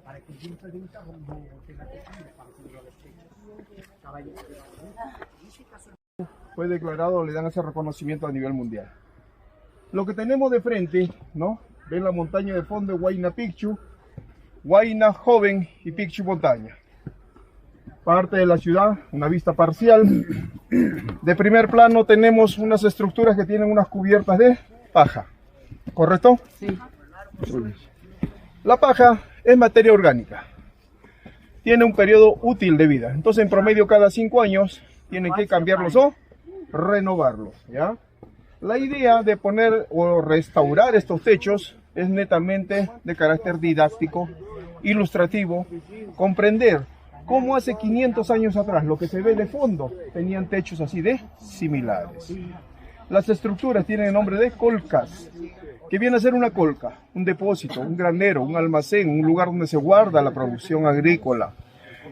para que el viento del cajón no tenga que salir para subir a los techos. En ese caso fue declarado, le dan ese reconocimiento a nivel mundial. Lo que tenemos de frente, ¿no? Ven la montaña de fondo, Huayna Picchu, Huayna Joven y Picchu Montaña. Parte de la ciudad, una vista parcial. De primer plano tenemos unas estructuras que tienen unas cubiertas de paja, ¿correcto? Sí. La paja es materia orgánica, tiene un periodo útil de vida, entonces en promedio cada 5 años tienen que cambiarlos o renovarlos, ¿ya? La idea de poner o restaurar estos techos es netamente de carácter didáctico, ilustrativo, comprender cómo hace 500 años atrás lo que se ve de fondo tenían techos así de similares. Las estructuras tienen el nombre de colcas, que viene a ser una colca, un depósito, un granero, un almacén, un lugar donde se guarda la producción agrícola.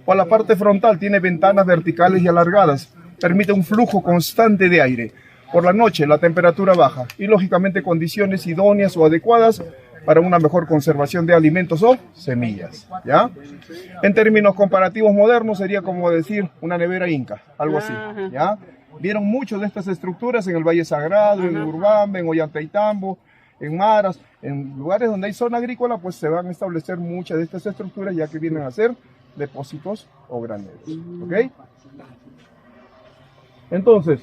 O la parte frontal tiene ventanas verticales y alargadas, permite un flujo constante de aire. Por la noche la temperatura baja y lógicamente condiciones idóneas o adecuadas para una mejor conservación de alimentos o semillas, ¿ya? En términos comparativos modernos sería como decir una nevera inca, algo así, ¿ya? Vieron muchas de estas estructuras en el Valle Sagrado, en Urbamba, en Ollantaytambo, en Maras, en lugares donde hay zona agrícola, pues se van a establecer muchas de estas estructuras ya que vienen a ser depósitos o graneros, ¿ok? Entonces,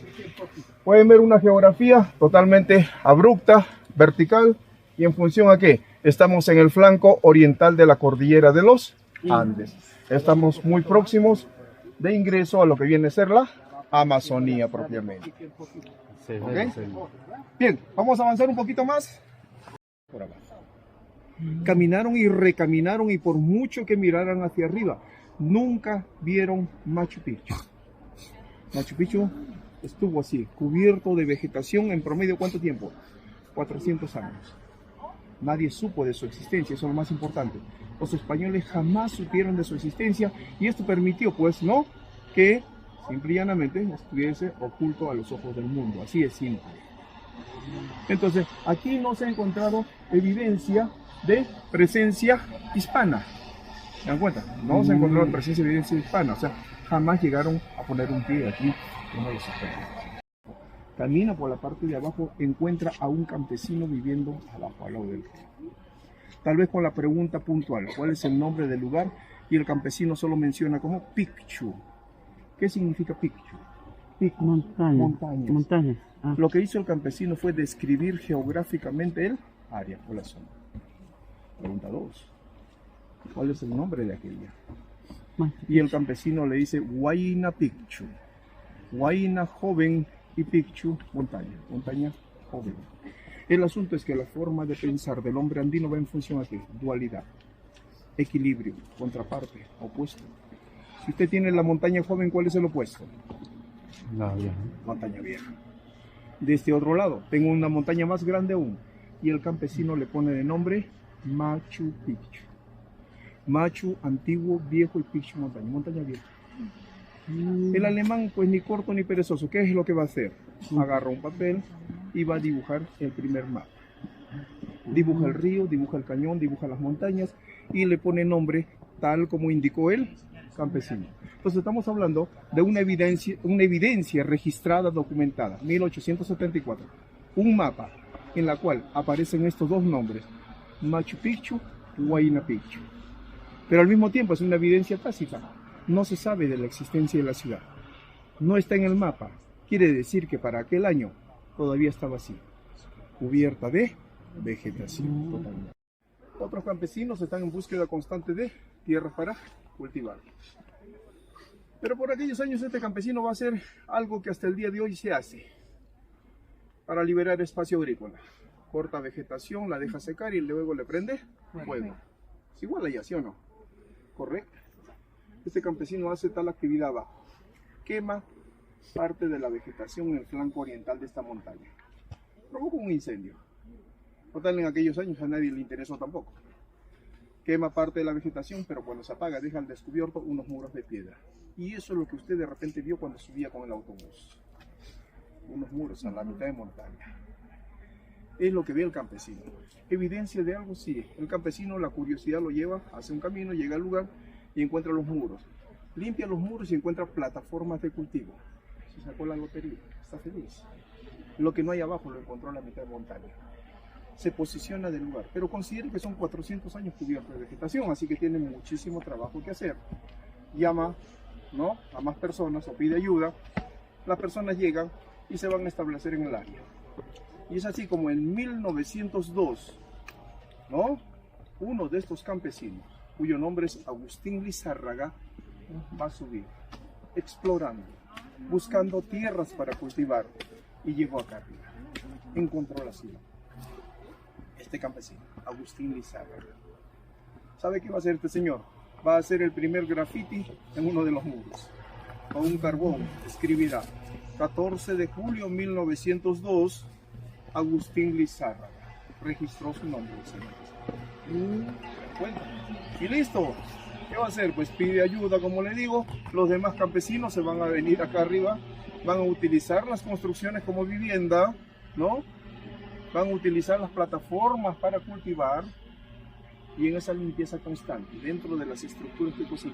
pueden ver una geografía totalmente abrupta, vertical, y en función a qué, estamos en el flanco oriental de la cordillera de los Andes. Estamos muy próximos de ingreso a lo que viene a ser la Amazonía propiamente. ¿Okay? Bien, vamos a avanzar un poquito más. Por abajo. Caminaron y recaminaron y por mucho que miraran hacia arriba, nunca vieron Machu Picchu. Machu Picchu estuvo así, cubierto de vegetación en promedio, ¿cuánto tiempo? 400 años. Nadie supo de su existencia, eso es lo más importante. Los españoles jamás supieron de su existencia y esto permitió, pues, ¿no?, que simple y llanamente estuviese oculto a los ojos del mundo, así de simple. Entonces, aquí no se ha encontrado evidencia de presencia hispana. ¿Se dan cuenta? No se ha encontrado presencia de evidencia hispana, o sea, jamás llegaron a poner un pie aquí uno de los españoles. Camina por la parte de abajo, encuentra a un campesino viviendo abajo, al lado del río. Tal vez con la pregunta puntual, ¿cuál es el nombre del lugar? Y el campesino solo menciona como Picchu. ¿Qué significa Picchu? Pico, montañas. Montañas. Ah. Lo que hizo el campesino fue describir geográficamente el área o la zona. Pregunta 2. ¿Cuál es el nombre de aquella? Y el campesino le dice Huayna Picchu. Huayna Joven y Picchu Montaña. Montaña joven. El asunto es que la forma de pensar del hombre andino va en función a qué? Dualidad, equilibrio, contraparte, opuesto. Si usted tiene la montaña joven, ¿cuál es el opuesto? La vieja. Montaña vieja. De este otro lado, tengo una montaña más grande aún. Y el campesino le pone de nombre Machu Picchu. Machu, antiguo, viejo, y Picchu, montaña. Montaña vieja. El alemán, pues ni corto ni perezoso, ¿qué es lo que va a hacer? Agarra un papel y va a dibujar el primer mapa. Dibuja el río, dibuja el cañón, dibuja las montañas y le pone nombre tal como indicó el campesino. Entonces estamos hablando de una evidencia registrada, documentada, 1874. Un mapa en la cual aparecen estos dos nombres, Machu Picchu, Huayna Picchu. Pero al mismo tiempo es una evidencia tácita. No se sabe de la existencia de la ciudad. No está en el mapa. Quiere decir que para aquel año todavía estaba así, cubierta de vegetación totalmente. Otros campesinos están en búsqueda constante de tierras para cultivar. Pero por aquellos años este campesino va a hacer algo que hasta el día de hoy se hace para liberar espacio agrícola. Corta vegetación, la deja secar y luego le prende fuego. Es igual allá, ¿sí o no? Correcto. Este campesino hace tal actividad abajo. Quema parte de la vegetación en el flanco oriental de esta montaña. Provoca un incendio. Total, en aquellos años a nadie le interesó tampoco. Quema parte de la vegetación, pero cuando se apaga deja al descubierto unos muros de piedra. Y eso es lo que usted de repente vio cuando subía con el autobús. Unos muros a la mitad de montaña. Es lo que ve el campesino. ¿Evidencia de algo? Sí. El campesino, la curiosidad lo lleva, hace un camino, llega al lugar y encuentra los muros. Limpia los muros y encuentra plataformas de cultivo. Se sacó la lotería, está feliz. Lo que no hay abajo lo encontró en la mitad de montaña. Se posiciona del lugar, pero considere que son 400 años cubiertos de vegetación, así que tiene muchísimo trabajo que hacer. Llama, ¿no?, a más personas o pide ayuda. Las personas llegan y se van a establecer en el área. Y es así como en 1902, ¿no?, uno de estos campesinos, cuyo nombre es Agustín Lizárraga, va a subir, explorando, buscando tierras para cultivar, y llegó acá arriba. Encontró la ciudad. Este campesino, Agustín Lizárraga. ¿Sabe qué va a hacer este señor? Va a hacer el primer graffiti en uno de los muros. Con un carbón escribirá: 14 de julio 1902, Agustín Lizárraga. Registró su nombre. Y listo. ¿Qué va a hacer? Pues pide ayuda, como le digo. Los demás campesinos se van a venir acá arriba, van a utilizar las construcciones como vivienda, ¿no? Van a utilizar las plataformas para cultivar, y en esa limpieza constante, dentro de las estructuras que poseen,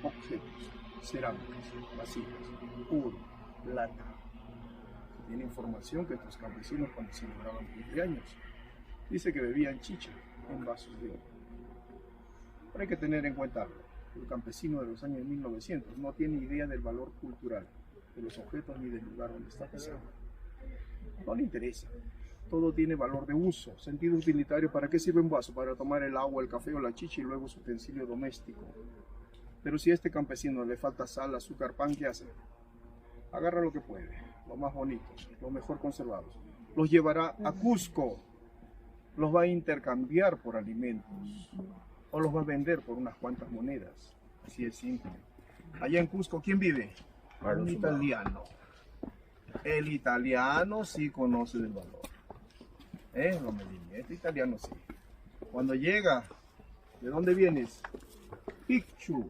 objetos, cerámicas, vasijas, oro, plata. Tiene información que estos campesinos, cuando celebraban cumpleaños, dice que bebían chicha en vasos de oro. Pero hay que tener en cuenta algo: el campesino de los años 1900 no tiene idea del valor cultural de los objetos ni del lugar donde está pisando. No le interesa. Todo tiene valor de uso, sentido utilitario. ¿Para qué sirve un vaso? Para tomar el agua, el café o la chicha y luego su utensilio doméstico. Pero si a este campesino le falta sal, azúcar, pan, ¿qué hace? Agarra lo que puede, lo más bonito, lo mejor conservados. Los llevará a Cusco, los va a intercambiar por alimentos o los va a vender por unas cuantas monedas. Así es simple. Allá en Cusco, ¿quién vive? Un italiano. El italiano sí conoce del valor. Lo Medellín, este italiano sí. Cuando llega, ¿de dónde vienes? Picchu.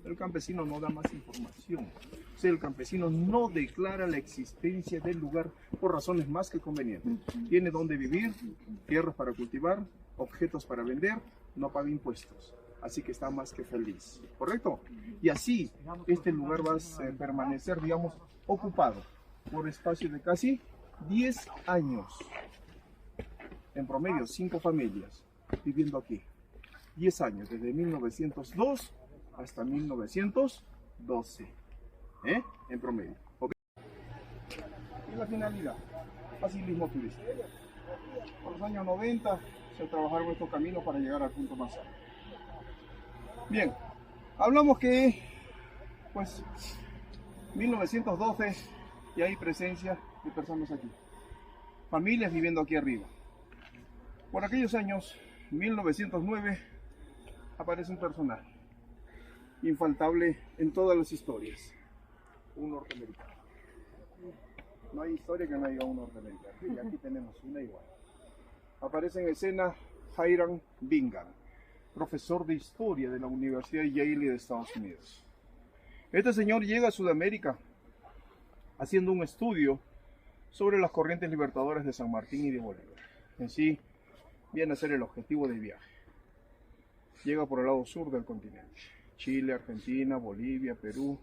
El campesino no da más información. O sea, el campesino no declara la existencia del lugar por razones más que convenientes. Tiene dónde vivir, tierras para cultivar, objetos para vender, no paga impuestos. Así que está más que feliz. ¿Correcto? Y así, este lugar va a permanecer, digamos, ocupado por espacio de casi 10 años. En promedio, 5 familias viviendo aquí. 10 años, desde 1902 hasta 1912. En promedio. ¿Okay? Y la finalidad, facilismo turístico. Por los años 90 se trabajaron estos caminos para llegar al punto más alto. Bien, hablamos que, pues, 1912 y hay presencia de personas aquí. Familias viviendo aquí arriba. Por aquellos años, 1909, aparece un personaje infaltable en todas las historias: un norteamericano. No hay historia que no haya un norteamericano, y aquí tenemos una igual. Aparece en escena Hiram Bingham, profesor de historia de la Universidad Yale de Estados Unidos. Este señor llega a Sudamérica haciendo un estudio sobre las corrientes libertadoras de San Martín y de Bolívar. En sí, viene a ser el objetivo del viaje. Llega por el lado sur del continente: Chile, Argentina, Bolivia, Perú,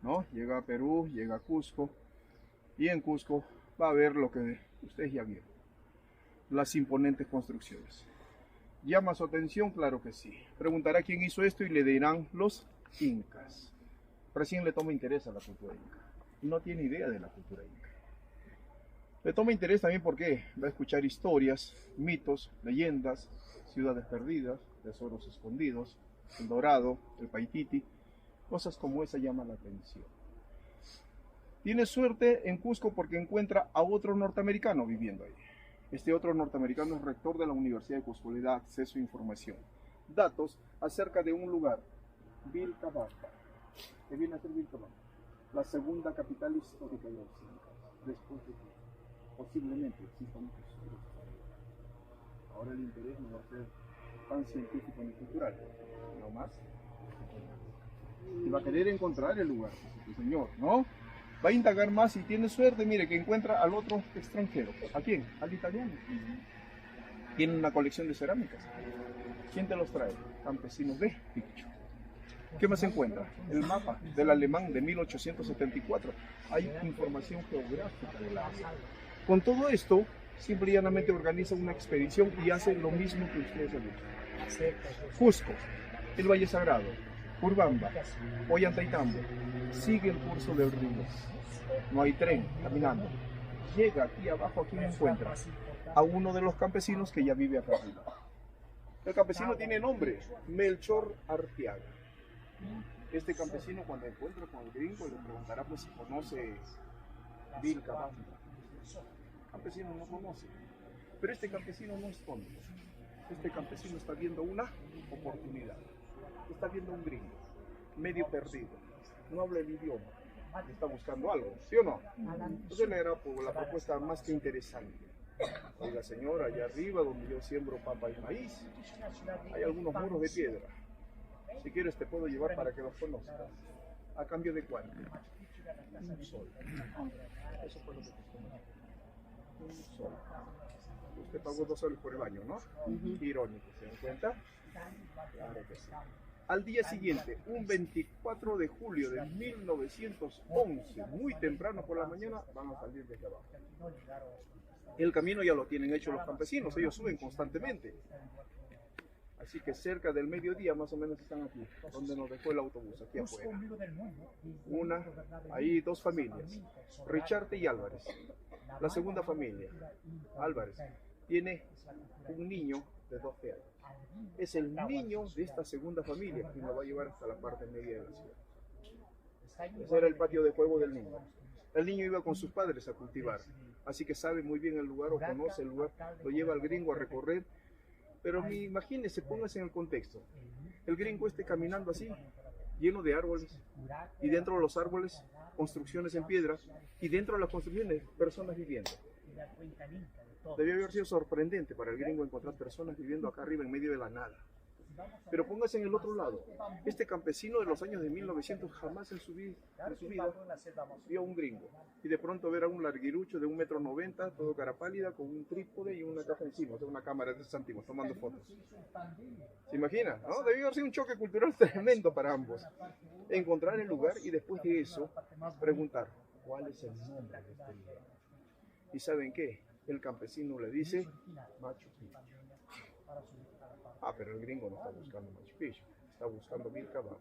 ¿no? Llega a Perú, llega a Cusco, y en Cusco va a ver lo que ustedes ya vieron: las imponentes construcciones. ¿Llama su atención? Claro que sí. Preguntará quién hizo esto y le dirán: los incas. Recién le toma interés a la cultura inca. No tiene idea de la cultura inca. Le toma interés también porque va a escuchar historias, mitos, leyendas, ciudades perdidas, tesoros escondidos, el Dorado, el Paititi. Cosas como esa llaman la atención. Tiene suerte en Cusco porque encuentra a otro norteamericano viviendo ahí. Este otro norteamericano es rector de la Universidad de Cusco, le da acceso a información, datos acerca de un lugar, Vilcabamba. ¿Qué viene a ser Vilcabamba? La segunda capital histórica de los incas, después de Cusco. Posiblemente existan muchos otros. Ahora el interés no va a ser tan científico ni cultural, no más. Y va a querer encontrar el lugar, el señor, ¿no? Va a indagar más y tiene suerte, mire, que encuentra al otro extranjero. ¿A quién? Al italiano. Tiene una colección de cerámicas. ¿Quién te los trae? Campesinos de Picchu. ¿Qué más encuentra? El mapa del alemán de 1874. Hay información geográfica de la Asia. Con todo esto, simple y llanamente organiza una expedición y hace lo mismo que ustedes han hecho. Cusco, el Valle Sagrado, Urubamba, Ollantaytambo, sigue el curso del río. No hay tren, caminando. Llega aquí abajo, aquí encuentra a uno de los campesinos que ya vive acá arriba. El campesino tiene nombre, Melchor Arteaga. Este campesino, cuando encuentra con el gringo, le preguntará pues si conoce Vilcabamba. El campesino no conoce, pero este campesino no es tonto. Este campesino está viendo una oportunidad. Está viendo un gringo, medio perdido, no habla el idioma, está buscando algo, ¿sí o no? Entonces le era la propuesta más que interesante. Oiga señora, allá arriba donde yo siembro papa y maíz, hay algunos muros de piedra. Si quieres te puedo llevar para que los conozcas. ¿A cambio de cuánto? Un sol. Eso fue lo que costó. Un sol. Usted pagó 2 soles por el baño, ¿no? Irónico, ¿se dan cuenta? Claro que sí. Al día siguiente, un 24 de julio de 1911, muy temprano por la mañana, van a salir desde abajo. El camino ya lo tienen hecho los campesinos, ellos suben constantemente. Así que cerca del mediodía más o menos están aquí, donde nos dejó el autobús, aquí afuera. Ahí 2 familias, Richarte y Álvarez. La segunda familia, Álvarez, tiene un niño de 12 años. Es el niño de esta segunda familia quien lo va a llevar hasta la parte media de la ciudad. Ese era el patio de juego del niño. El niño iba con sus padres a cultivar, así que sabe muy bien el lugar o conoce el lugar, lo lleva al gringo a recorrer. Pero imagínense, pónganse en el contexto. El gringo esté caminando así, lleno de árboles, y dentro de los árboles, construcciones en piedra, y dentro de las construcciones, personas viviendo. Debió haber sido sorprendente para el gringo encontrar personas viviendo acá arriba en medio de la nada. Pero póngase en el otro lado. Este campesino de los años de 1900 jamás en su vida vio a un gringo. Y de pronto ver a un larguirucho de 1,90 m, todo cara pálida, con un trípode y una caja encima, o sea, una cámara de esos antiguos, tomando fotos. ¿Se imagina? ¿No? Debió haber sido un choque cultural tremendo para ambos. Encontrar el lugar y después de eso, preguntar, ¿cuál es el nombre de este lugar? ¿Y saben qué? El campesino le dice, Machu Picchu. Ah, pero el gringo no está buscando Machu Picchu, está buscando Vilcabamba.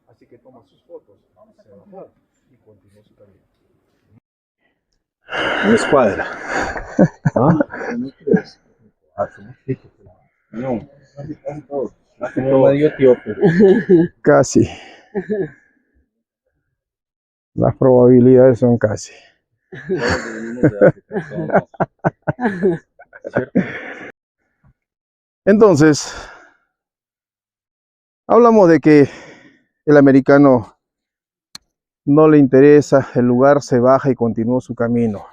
Así que toma sus fotos, se bajó y continuó su camino. Una escuadra. ¿Ah? No. Como medio etíope. Casi. Las probabilidades son casi. Entonces, hablamos de que el americano no le interesa el lugar, se baja y continuó su camino.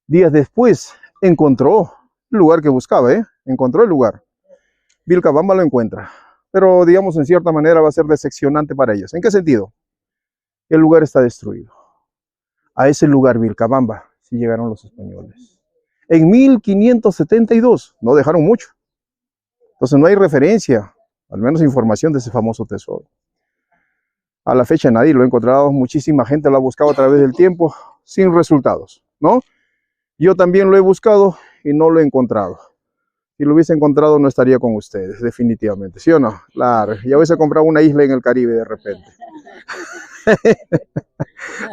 Días después encontró el lugar que buscaba, encontró el lugar. Vilcabamba lo encuentra, pero digamos en cierta manera va a ser decepcionante para ellos. ¿En qué sentido? El lugar está destruido. A ese lugar, Vilcabamba, sí llegaron los españoles. En 1572, no dejaron mucho. Entonces no hay referencia, al menos información de ese famoso tesoro. A la fecha nadie lo ha encontrado, muchísima gente lo ha buscado a través del tiempo, sin resultados, ¿no? Yo también lo he buscado y no lo he encontrado. Si lo hubiese encontrado no estaría con ustedes, definitivamente, ¿sí o no? Claro, ya hubiese comprado una isla en el Caribe de repente.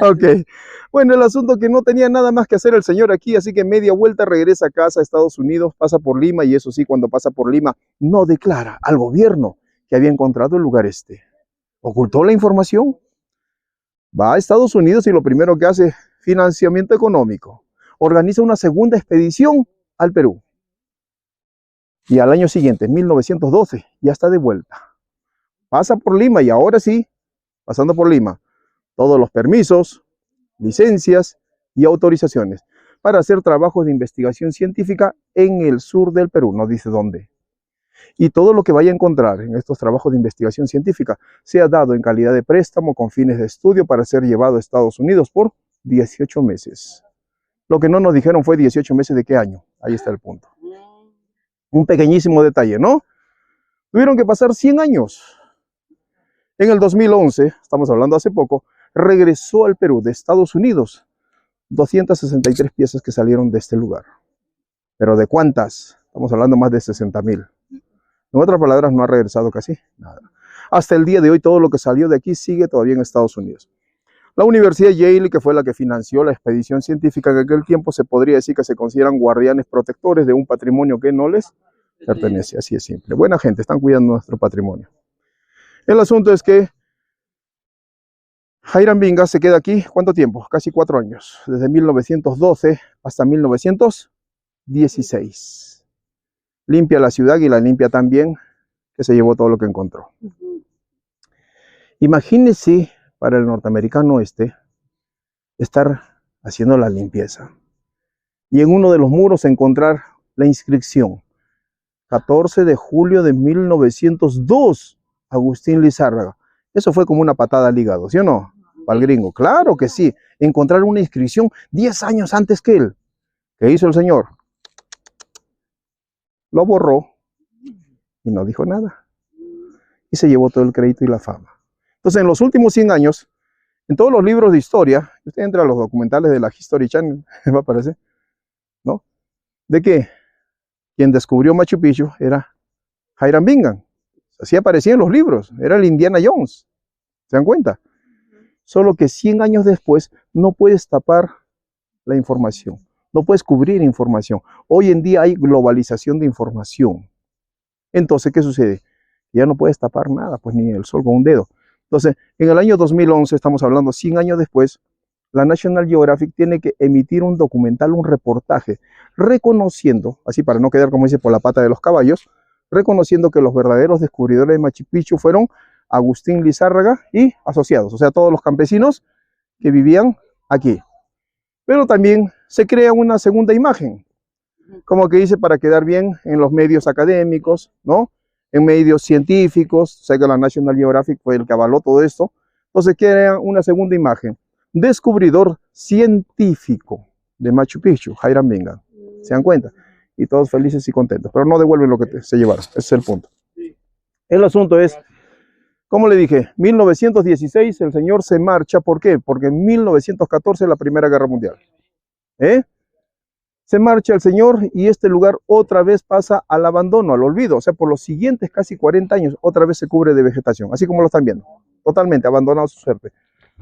Ok, bueno, el asunto que no tenía nada más que hacer el señor aquí, así que media vuelta regresa a casa a Estados Unidos, pasa por Lima, y eso sí, cuando pasa por Lima, no declara al gobierno que había encontrado el lugar este. Ocultó la información. Va a Estados Unidos y lo primero que hace, financiamiento económico. Organiza una segunda expedición al Perú. Y al año siguiente, 1912, ya está de vuelta. Pasa por Lima y ahora sí, pasando por Lima, todos los permisos, licencias y autorizaciones para hacer trabajos de investigación científica en el sur del Perú, no dice dónde. Y todo lo que vaya a encontrar en estos trabajos de investigación científica sea dado en calidad de préstamo con fines de estudio para ser llevado a Estados Unidos por 18 meses. Lo que no nos dijeron fue 18 meses de qué año. Ahí está el punto. Un pequeñísimo detalle, ¿no? Tuvieron que pasar 100 años. En el 2011, estamos hablando hace poco, regresó al Perú de Estados Unidos 263 piezas que salieron de este lugar. ¿Pero de cuántas? Estamos hablando más de 60.000. En otras palabras, no ha regresado casi nada. Hasta el día de hoy, todo lo que salió de aquí sigue todavía en Estados Unidos. La Universidad Yale, que fue la que financió la expedición científica, en aquel tiempo se podría decir que se consideran guardianes protectores de un patrimonio que no les pertenece. Así es simple. Buena gente, están cuidando nuestro patrimonio. El asunto es que Hiram Bingham se queda aquí, ¿cuánto tiempo? Casi 4 años, desde 1912 hasta 1916. Limpia la ciudad y la limpia también, que se llevó todo lo que encontró. Imagínense para el norteamericano estar haciendo la limpieza y en uno de los muros encontrar la inscripción 14 de julio de 1902, Agustín Lizárraga. Eso fue como una patada al hígado, ¿sí o no? Para el gringo, claro que sí. Encontrar una inscripción 10 años antes que él. ¿Qué hizo el señor? Lo borró y no dijo nada. Y se llevó todo el crédito y la fama. Entonces, en los últimos 100 años, en todos los libros de historia, usted entra a los documentales de la History Channel, va a aparecer, ¿no? ¿De qué? Quien descubrió Machu Picchu era Hiram Bingham. Así aparecía en los libros, era el Indiana Jones. ¿Se dan cuenta? Solo que 100 años después no puedes tapar la información, no puedes cubrir información. Hoy en día hay globalización de información. Entonces, ¿qué sucede? Ya no puedes tapar nada, pues ni el sol con un dedo. Entonces, en el año 2011, estamos hablando 100 años después, la National Geographic tiene que emitir un documental, un reportaje, reconociendo, así para no quedar, como dice, por la pata de los caballos, reconociendo que los verdaderos descubridores de Machu Picchu fueron Agustín Lizárraga y asociados, o sea, todos los campesinos que vivían aquí. Pero también se crea una segunda imagen, como que dice, para quedar bien en los medios académicos, ¿no? En medios científicos. Sé que la National Geographic fue el que avaló todo esto. Entonces crea una segunda imagen. Descubridor científico de Machu Picchu, Hiram Bingham. ¿Se dan cuenta? Y todos felices y contentos, pero no devuelven lo que se llevaron. Ese es el punto. El asunto es, como le dije, 1916 el señor se marcha. ¿Por qué? Porque en 1914 la Primera Guerra Mundial. Se marcha el señor y este lugar otra vez pasa al abandono, al olvido. O sea, por los siguientes casi 40 años otra vez se cubre de vegetación, así como lo están viendo. Totalmente abandonado a su suerte.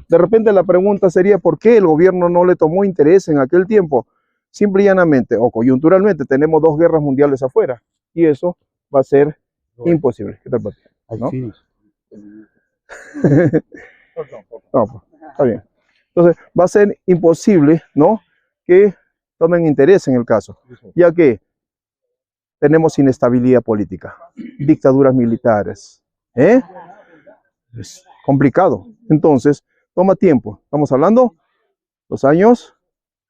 De repente la pregunta sería, ¿por qué el gobierno no le tomó interés en aquel tiempo? Simple y llanamente, o coyunturalmente, tenemos 2 guerras mundiales afuera. Y eso va a ser imposible. ¿Qué tal, papi? ¿No? No, pues, está bien. Entonces, va a ser imposible, ¿no?, que tomen interés en el caso, ya que tenemos inestabilidad política, dictaduras militares, es complicado. Entonces, toma tiempo. Estamos hablando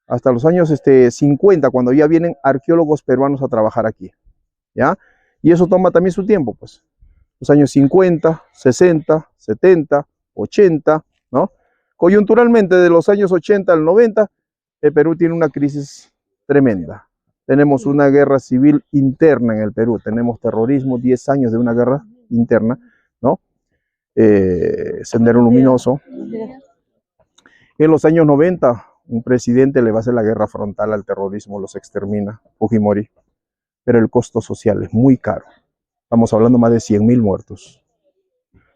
hasta los años 50, cuando ya vienen arqueólogos peruanos a trabajar aquí, ¿ya? Y eso toma también su tiempo, pues. Los años 50, 60, 70, 80, ¿no? Coyunturalmente, de los años 80 al 90, el Perú tiene una crisis tremenda. Tenemos una guerra civil interna en el Perú, tenemos terrorismo, 10 años de una guerra interna, ¿no? Sendero Luminoso. En los años 90, un presidente le va a hacer la guerra frontal al terrorismo, los extermina, Fujimori, pero el costo social es muy caro. Estamos hablando más de 100.000 muertos.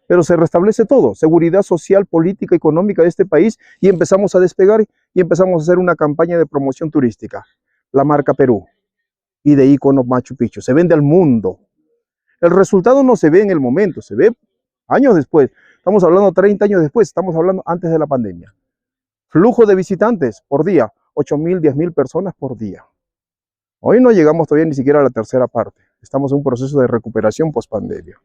Pero se restablece todo, seguridad social, política, económica de este país, y empezamos a despegar y empezamos a hacer una campaña de promoción turística. La marca Perú y de icono Machu Picchu. Se vende al mundo. El resultado no se ve en el momento, se ve años después. Estamos hablando 30 años después, estamos hablando antes de la pandemia. Flujo de visitantes por día, 8.000, 10.000 personas por día. Hoy no llegamos todavía ni siquiera a la tercera parte. Estamos en un proceso de recuperación post-pandemia.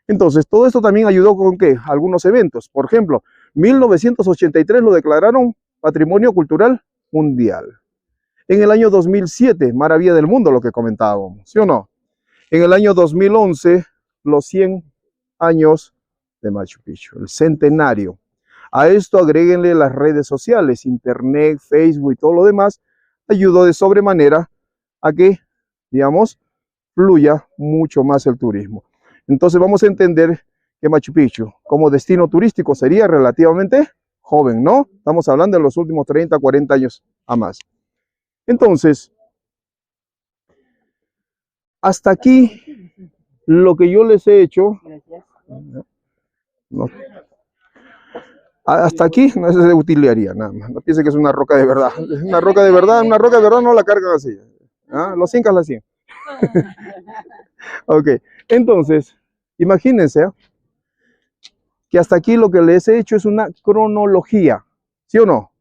Entonces, todo esto también ayudó con ¿qué? Algunos eventos. Por ejemplo, 1983 lo declararon Patrimonio Cultural Mundial. En el año 2007, Maravilla del Mundo, lo que comentábamos, ¿sí o no? En el año 2011, los 100 años de Machu Picchu, el centenario. A esto agréguenle las redes sociales, internet, Facebook y todo lo demás, ayudó de sobremanera a que, digamos, fluya mucho más el turismo. Entonces vamos a entender que Machu Picchu como destino turístico sería relativamente joven, ¿no? Estamos hablando de los últimos 30, 40 años a más. Entonces, hasta aquí lo que yo les he hecho, no, hasta aquí no es de utilería, nada más. No piensen que es una roca de verdad. Es una roca de verdad no la cargan así. ¿Ah? Los incas la hacían. Ok, entonces, imagínense que hasta aquí lo que les he hecho es una cronología, ¿sí o no?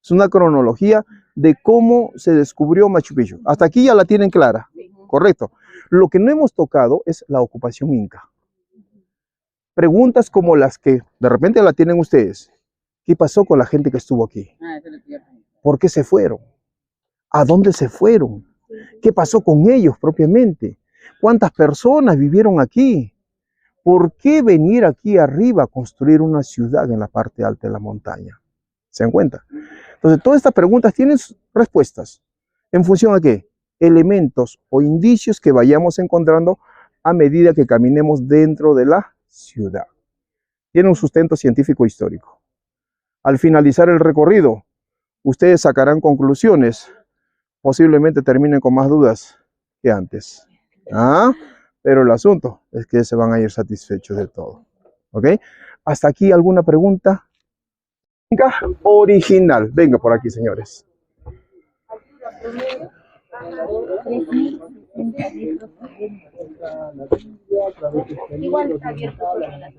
Es una cronología de cómo se descubrió Machu Picchu. Hasta aquí ya la tienen clara, correcto. Lo que no hemos tocado es la ocupación inca. Preguntas como las que de repente la tienen ustedes. ¿Qué pasó con la gente que estuvo aquí? ¿Por qué se fueron? ¿A dónde se fueron? ¿Qué pasó con ellos propiamente? ¿Cuántas personas vivieron aquí? ¿Por qué venir aquí arriba a construir una ciudad en la parte alta de la montaña? ¿Se dan cuenta? Entonces, todas estas preguntas tienen respuestas. ¿En función a qué? Elementos o indicios que vayamos encontrando a medida que caminemos dentro de la ciudad. Tiene un sustento científico histórico. Al finalizar el recorrido, ustedes sacarán conclusiones. Posiblemente terminen con más dudas que antes. ¿Ah? Pero el asunto es que se van a ir satisfechos de todo. ¿Ok? ¿Hasta aquí alguna pregunta? Original. Venga por aquí, señores. Igual está abierto por la mañana.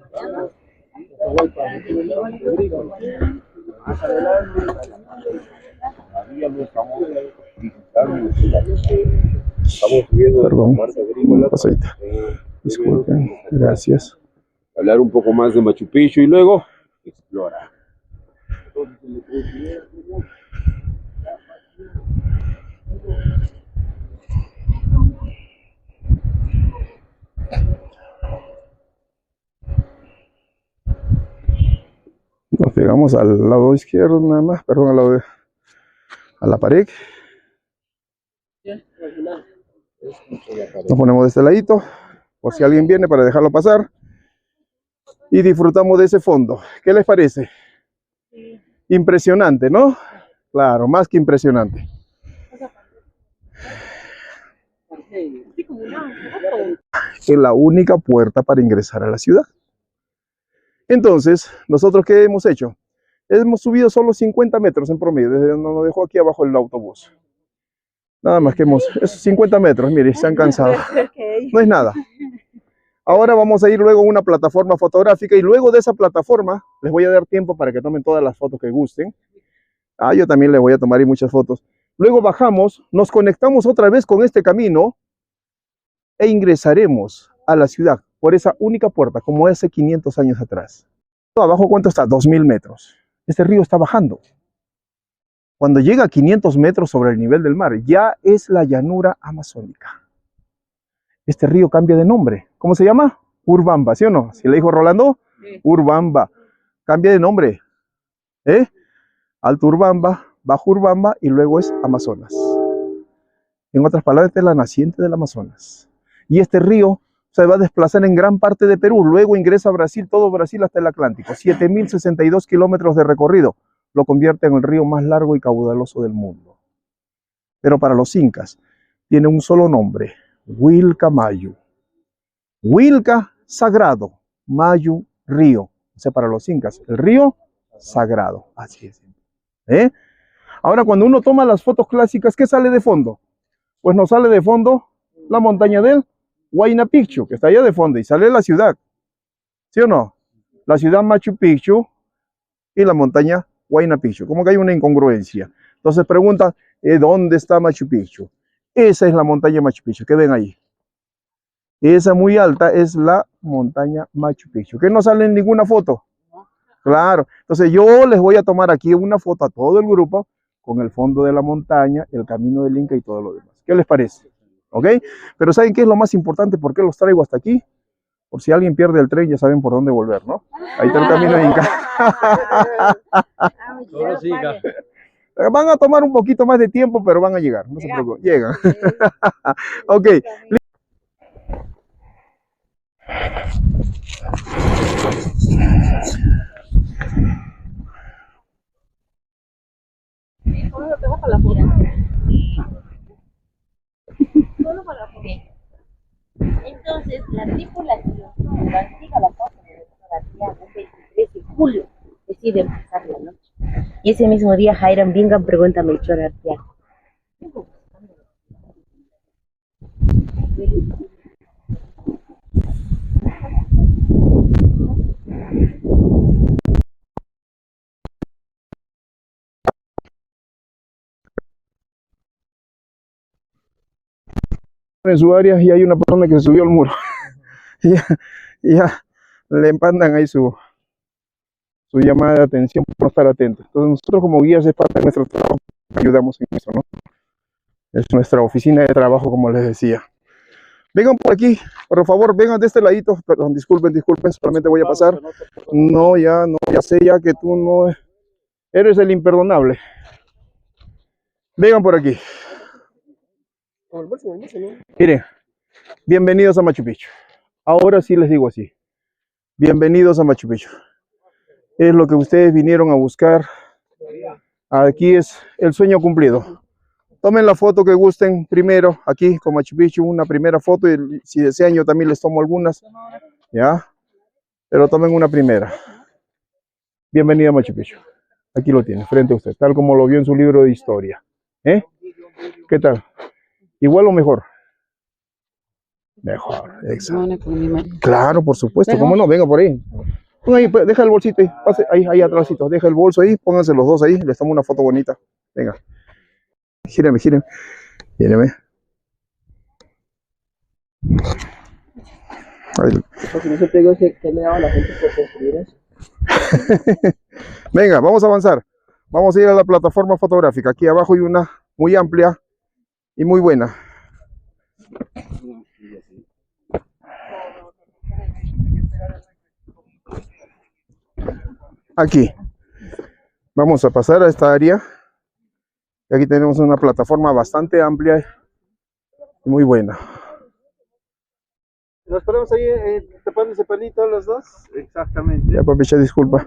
Perdón, una pasadita. Disculpen, gracias. Hablar un poco más de Machu Picchu y luego explorar. Nos pegamos al lado izquierdo nada más, perdón, al lado a la pared. Nos ponemos de este ladito, por si alguien viene para dejarlo pasar. Y disfrutamos de ese fondo. ¿Qué les parece? Impresionante, ¿no? Claro, más que impresionante. Es la única puerta para ingresar a la ciudad. Entonces, ¿nosotros qué hemos hecho? Hemos subido solo 50 metros en promedio, desde donde nos dejó aquí abajo el autobús. Nada más que esos 50 metros, mire, se han cansado. No es nada. Ahora vamos a ir luego a una plataforma fotográfica y luego de esa plataforma les voy a dar tiempo para que tomen todas las fotos que gusten. Yo también les voy a tomar muchas fotos. Luego bajamos, nos conectamos otra vez con este camino e ingresaremos a la ciudad por esa única puerta, como hace 500 años atrás. Abajo, ¿cuánto está? 2000 metros. Este río está bajando. Cuando llega a 500 metros sobre el nivel del mar, ya es la llanura amazónica. Este río cambia de nombre. ¿Cómo se llama? Urubamba, ¿sí o no? Si le dijo Rolando, sí. Urubamba. Cambia de nombre. Alto Urubamba, Bajo Urubamba y luego es Amazonas. En otras palabras, esta es la naciente del Amazonas. Y este río se va a desplazar en gran parte de Perú, luego ingresa a Brasil, todo Brasil hasta el Atlántico. 7.062 kilómetros de recorrido lo convierte en el río más largo y caudaloso del mundo. Pero para los incas tiene un solo nombre, Vilcamayu. Vilca, sagrado, Mayu, río. O sea, para los incas, el río sagrado. Así es. Ahora, cuando uno toma las fotos clásicas, ¿qué sale de fondo? Pues nos sale de fondo la montaña del Huayna Picchu, que está allá de fondo, y sale la ciudad. ¿Sí o no? La ciudad Machu Picchu y la montaña Huayna Picchu. Como que hay una incongruencia. Entonces preguntan, ¿dónde está Machu Picchu? Esa es la montaña Machu Picchu, que ven ahí. Esa muy alta es la montaña Machu Picchu, que no sale en ninguna foto. Claro. Entonces yo les voy a tomar aquí una foto a todo el grupo con el fondo de la montaña, el camino del Inca y todo lo demás. ¿Qué les parece? ¿Ok? Pero ¿saben qué es lo más importante? ¿Por qué los traigo hasta aquí? Por si alguien pierde el tren, ya saben por dónde volver, ¿no? Ahí está el camino de Inca. Solo siga. Van a tomar un poquito más de tiempo, pero van a llegar, no se preocupen, llegan. Ok. Solo para la foto. Solo para la foto. Entonces, la tripulación siga la foto de Sebastián el 23 de julio decide pasar la noche. Y ese mismo día, Jairam venga pregunta a Melchor Arteaga. En su área y hay una persona que se subió al muro. ya le mandan ahí su llamada de atención por no estar atentos. Entonces nosotros como guías es parte de nuestro trabajo, ayudamos en eso, ¿no? Es nuestra oficina de trabajo, como les decía. Vengan por aquí, por favor, vengan de este ladito. Perdón, disculpen, solamente voy a pasar. No, ya sé ya que tú no eres el imperdonable. Vengan por aquí. Miren, bienvenidos a Machu Picchu. Ahora sí les digo así. Bienvenidos a Machu Picchu. Es lo que ustedes vinieron a buscar. Aquí es el sueño cumplido. Tomen la foto que gusten primero aquí con Machu Picchu, una primera foto, y si desean yo también les tomo algunas, ¿ya? Pero tomen una primera. Bienvenida a Machu Picchu. Aquí lo tiene, frente a usted, tal como lo vio en su libro de historia. ¿Qué tal? ¿Igual o mejor? Mejor, exacto. Claro, por supuesto, ¿cómo no? Venga por ahí. Ahí, deja el bolsito ahí, pase ahí atrásito, deja el bolso ahí, pónganse los dos ahí, les tomo una foto bonita. Venga. Gíreme. Venga, vamos a avanzar. Vamos a ir a la plataforma fotográfica. Aquí abajo hay una muy amplia y muy buena. Aquí. Vamos a pasar a esta área. Y aquí tenemos una plataforma bastante amplia y muy buena. Nos ponemos ahí tapando ese pelito los dos. Exactamente. Ya, papi, disculpa.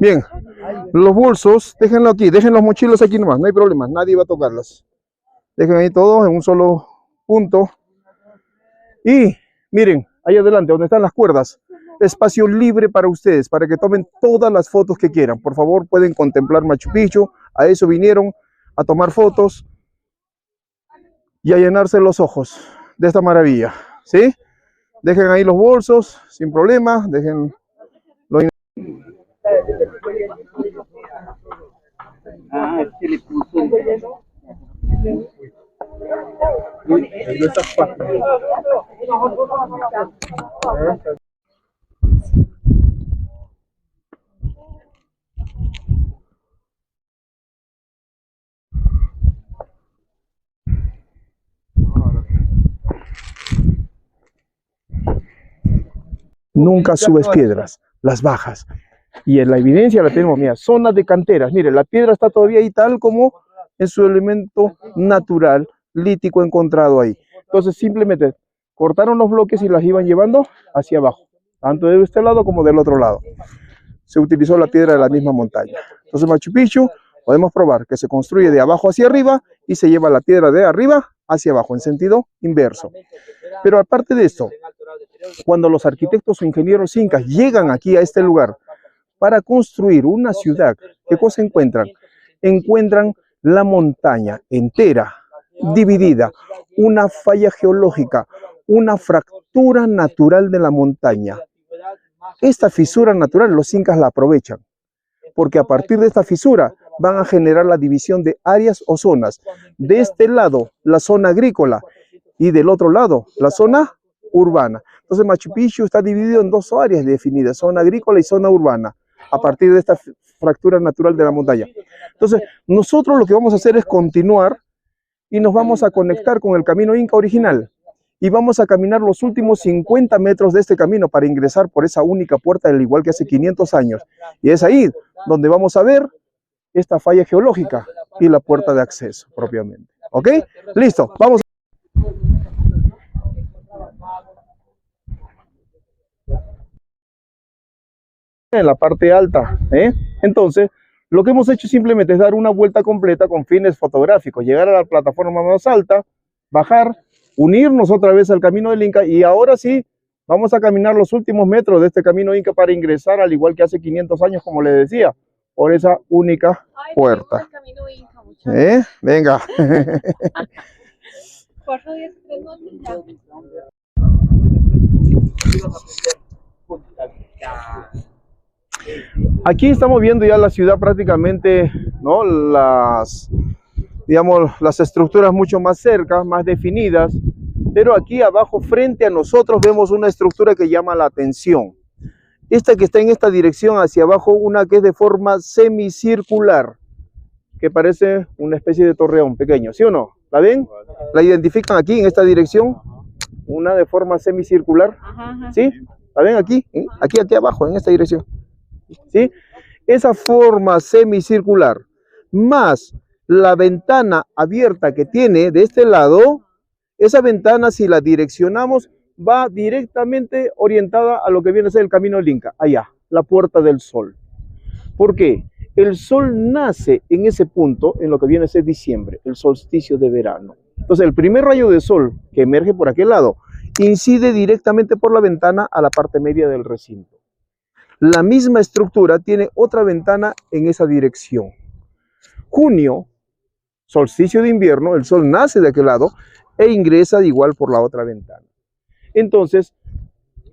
Bien, los bolsos, déjenlo aquí, dejen los mochilos aquí nomás, no hay problema, nadie va a tocarlas. Dejen ahí todo en un solo punto. Y miren, ahí adelante, donde están las cuerdas, espacio libre para ustedes, para que tomen todas las fotos que quieran. Por favor, pueden contemplar Machu Picchu, a eso vinieron, a tomar fotos y a llenarse los ojos de esta maravilla, ¿sí? Dejen ahí los bolsos, sin problema, dejen los... Nunca subes piedras, las bajas. Y en la evidencia la tenemos, mira, zonas de canteras. Mire, la piedra está todavía ahí tal como en su elemento natural, lítico encontrado ahí. Entonces simplemente cortaron los bloques y las iban llevando hacia abajo, tanto de este lado como del otro lado. Se utilizó la piedra de la misma montaña. Entonces Machu Picchu, podemos probar que se construye de abajo hacia arriba y se lleva la piedra de arriba hacia abajo, en sentido inverso. Pero aparte de esto, cuando los arquitectos o ingenieros incas llegan aquí a este lugar para construir una ciudad, ¿qué cosa encuentran? Encuentran la montaña entera, dividida, una falla geológica, una fractura natural de la montaña. Esta fisura natural los incas la aprovechan, porque a partir de esta fisura van a generar la división de áreas o zonas. De este lado, la zona agrícola, y del otro lado, la zona urbana. Entonces Machu Picchu está dividido en dos áreas definidas, zona agrícola y zona urbana, a partir de esta fractura natural de la montaña. Entonces, nosotros lo que vamos a hacer es continuar y nos vamos a conectar con el camino Inca original. Y vamos a caminar los últimos 50 metros de este camino para ingresar por esa única puerta, al igual que hace 500 años. Y es ahí donde vamos a ver esta falla geológica y la puerta de acceso propiamente. ¿Ok? Listo, vamos. En la parte alta, entonces lo que hemos hecho simplemente es dar una vuelta completa con fines fotográficos, llegar a la plataforma más alta, bajar, unirnos otra vez al camino del Inca, y ahora sí vamos a caminar los últimos metros de este camino Inca para ingresar, al igual que hace 500 años, como les decía, por esa única puerta. Venga. Aquí estamos viendo ya la ciudad prácticamente, ¿no? Digamos, las estructuras mucho más cerca, más definidas, pero aquí abajo frente a nosotros vemos una estructura que llama la atención. Esta que está en esta dirección hacia abajo, una que es de forma semicircular, que parece una especie de torreón pequeño, ¿sí o no? ¿La ven? ¿La identifican aquí en esta dirección? Una de forma semicircular, ¿sí? ¿La ven aquí? Aquí abajo, en esta dirección. ¿Sí? Esa forma semicircular más la ventana abierta que tiene de este lado, esa ventana, si la direccionamos, va directamente orientada a lo que viene a ser el camino del Inca, allá, la Puerta del Sol. ¿Por qué? El sol nace en ese punto, en lo que viene a ser diciembre, el solsticio de verano. Entonces el primer rayo de sol que emerge por aquel lado incide directamente por la ventana a la parte media del recinto. La misma estructura tiene otra ventana en esa dirección. Junio, solsticio de invierno, el sol nace de aquel lado e ingresa de igual por la otra ventana. Entonces,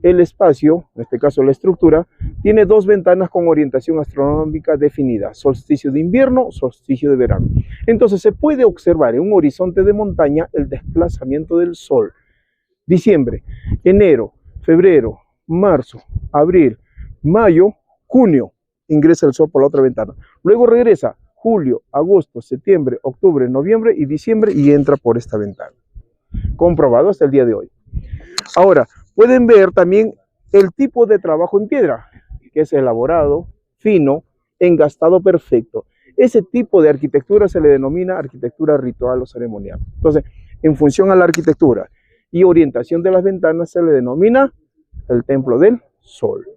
el espacio, en este caso la estructura, tiene dos ventanas con orientación astronómica definida, solsticio de invierno, solsticio de verano. Entonces se puede observar en un horizonte de montaña el desplazamiento del sol. Diciembre, enero, febrero, marzo, abril, mayo, junio, ingresa el sol por la otra ventana. Luego regresa julio, agosto, septiembre, octubre, noviembre y diciembre y entra por esta ventana. Comprobado hasta el día de hoy. Ahora, pueden ver también el tipo de trabajo en piedra, que es elaborado, fino, engastado perfecto. Ese tipo de arquitectura se le denomina arquitectura ritual o ceremonial. Entonces, en función a la arquitectura y orientación de las ventanas se le denomina el templo del sol.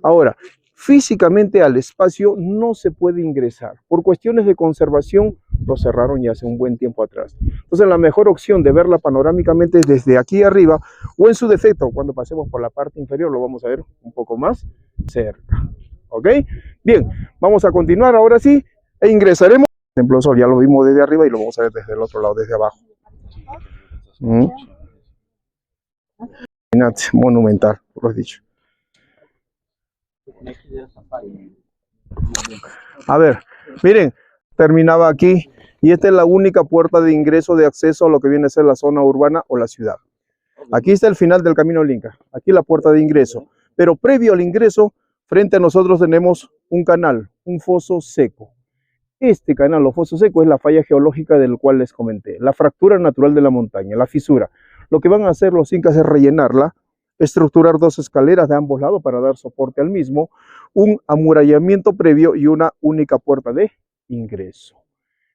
Ahora, físicamente al espacio no se puede ingresar. Por cuestiones de conservación lo cerraron ya hace un buen tiempo atrás. Entonces la mejor opción de verla panorámicamente es desde aquí arriba, o en su defecto, cuando pasemos por la parte inferior lo vamos a ver un poco más cerca. ¿Ok? Bien, vamos a continuar ahora sí e ingresaremos. El templo del sol ya lo vimos desde arriba y lo vamos a ver desde el otro lado, desde abajo. Monumental, por lo dicho. A ver, miren, terminaba aquí y esta es la única puerta de ingreso de acceso a lo que viene a ser la zona urbana o la ciudad. Aquí está el final del camino del Inca, aquí la puerta de ingreso, pero previo al ingreso, frente a nosotros tenemos un canal, un foso seco. Este canal o foso seco es la falla geológica del cual les comenté, la fractura natural de la montaña, la fisura. Lo que van a hacer los incas es rellenarla, estructurar dos escaleras de ambos lados para dar soporte al mismo, un amurallamiento previo y una única puerta de ingreso.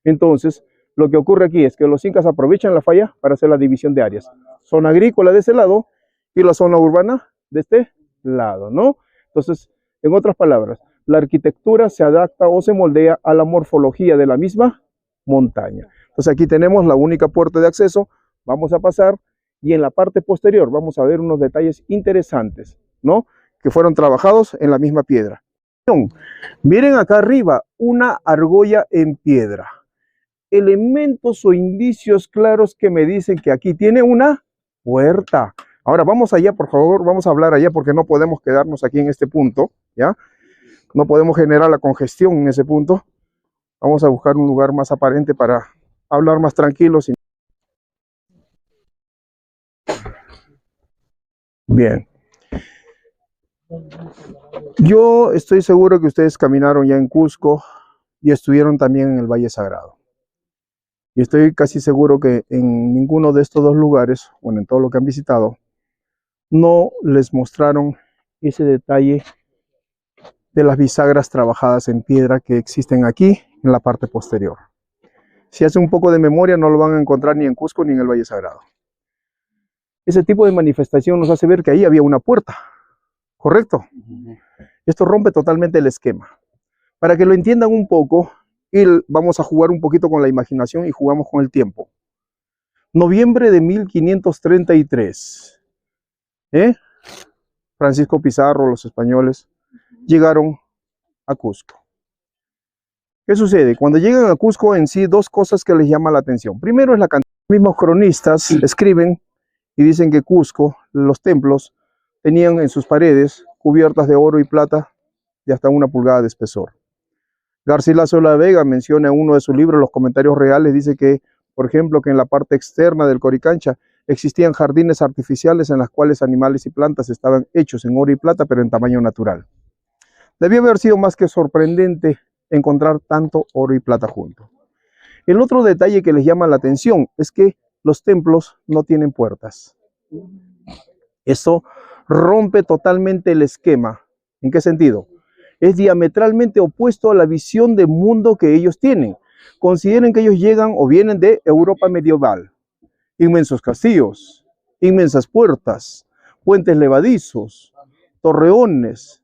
Entonces, lo que ocurre aquí es que los incas aprovechan la falla para hacer la división de áreas. Zona agrícola de ese lado y la zona urbana de este lado, ¿no? Entonces, en otras palabras, la arquitectura se adapta o se moldea a la morfología de la misma montaña. Entonces aquí tenemos la única puerta de acceso, vamos a pasar y en la parte posterior vamos a ver unos detalles interesantes, ¿no? Que fueron trabajados en la misma piedra. Miren acá arriba, una argolla en piedra. Elementos o indicios claros que me dicen que aquí tiene una puerta. Ahora vamos allá, por favor, vamos a hablar allá porque no podemos quedarnos aquí en este punto, ¿ya? No podemos generar la congestión en ese punto. Vamos a buscar un lugar más aparente para hablar más tranquilos. Bien. Yo estoy seguro que ustedes caminaron ya en Cusco y estuvieron también en el Valle Sagrado. Y estoy casi seguro que en ninguno de estos dos lugares, bueno, en todo lo que han visitado, no les mostraron ese detalle de las bisagras trabajadas en piedra que existen aquí en la parte posterior. Si hacen un poco de memoria, no lo van a encontrar ni en Cusco ni en el Valle Sagrado. Ese tipo de manifestación nos hace ver que ahí había una puerta, ¿correcto? Esto rompe totalmente el esquema. Para que lo entiendan un poco, y vamos a jugar un poquito con la imaginación y jugamos con el tiempo. Noviembre de 1533. Francisco Pizarro, los españoles, llegaron a Cusco. ¿Qué sucede? Cuando llegan a Cusco en sí, dos cosas que les llaman la atención. Primero es la cantidad. Los mismos cronistas escriben y dicen que Cusco, los templos, tenían en sus paredes cubiertas de oro y plata de hasta 1 pulgada de espesor. Garcilaso de la Vega menciona en uno de sus libros, Los Comentarios Reales, dice que, por ejemplo, que en la parte externa del Coricancha existían jardines artificiales en los cuales animales y plantas estaban hechos en oro y plata, pero en tamaño natural. Debió haber sido más que sorprendente encontrar tanto oro y plata juntos. El otro detalle que les llama la atención es que los templos no tienen puertas. Eso rompe totalmente el esquema. ¿En qué sentido? Es diametralmente opuesto a la visión de mundo que ellos tienen. Consideren que ellos llegan o vienen de Europa medieval. Inmensos castillos, inmensas puertas, puentes levadizos, torreones,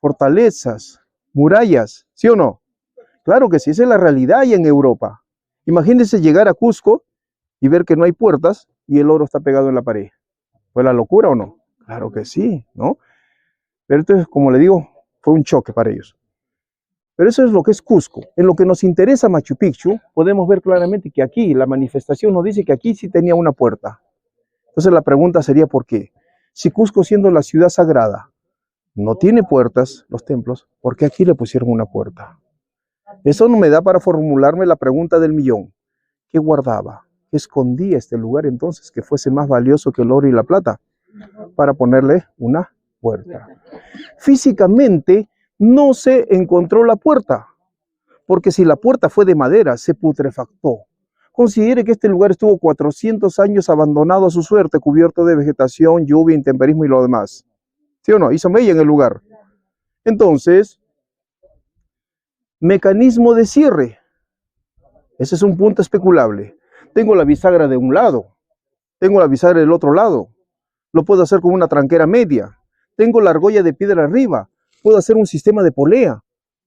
fortalezas, murallas, ¿sí o no? Claro que sí, esa es la realidad ahí en Europa. Imagínense llegar a Cusco y ver que no hay puertas y el oro está pegado en la pared. ¿Fue la locura o no? Claro que sí, ¿no? Pero entonces, como le digo, fue un choque para ellos. Pero eso es lo que es Cusco. En lo que nos interesa Machu Picchu, podemos ver claramente que aquí la manifestación nos dice que aquí sí tenía una puerta. Entonces la pregunta sería ¿por qué? Si Cusco, siendo la ciudad sagrada, no tiene puertas, los templos, ¿por qué aquí le pusieron una puerta? Eso no me da para formularme la pregunta del millón. ¿Qué guardaba? ¿Qué escondía este lugar entonces que fuese más valioso que el oro y la plata? Para ponerle una puerta. Físicamente no se encontró la puerta, porque si la puerta fue de madera, se putrefactó. Considere que este lugar estuvo 400 años abandonado a su suerte, cubierto de vegetación, lluvia, intemperismo y lo demás. ¿Sí o no? Hizo mella en el lugar. Entonces, mecanismo de cierre. Ese es un punto especulable. Tengo la bisagra de un lado, tengo la bisagra del otro lado. Lo puedo hacer con una tranquera media. Tengo la argolla de piedra arriba. Puedo hacer un sistema de polea.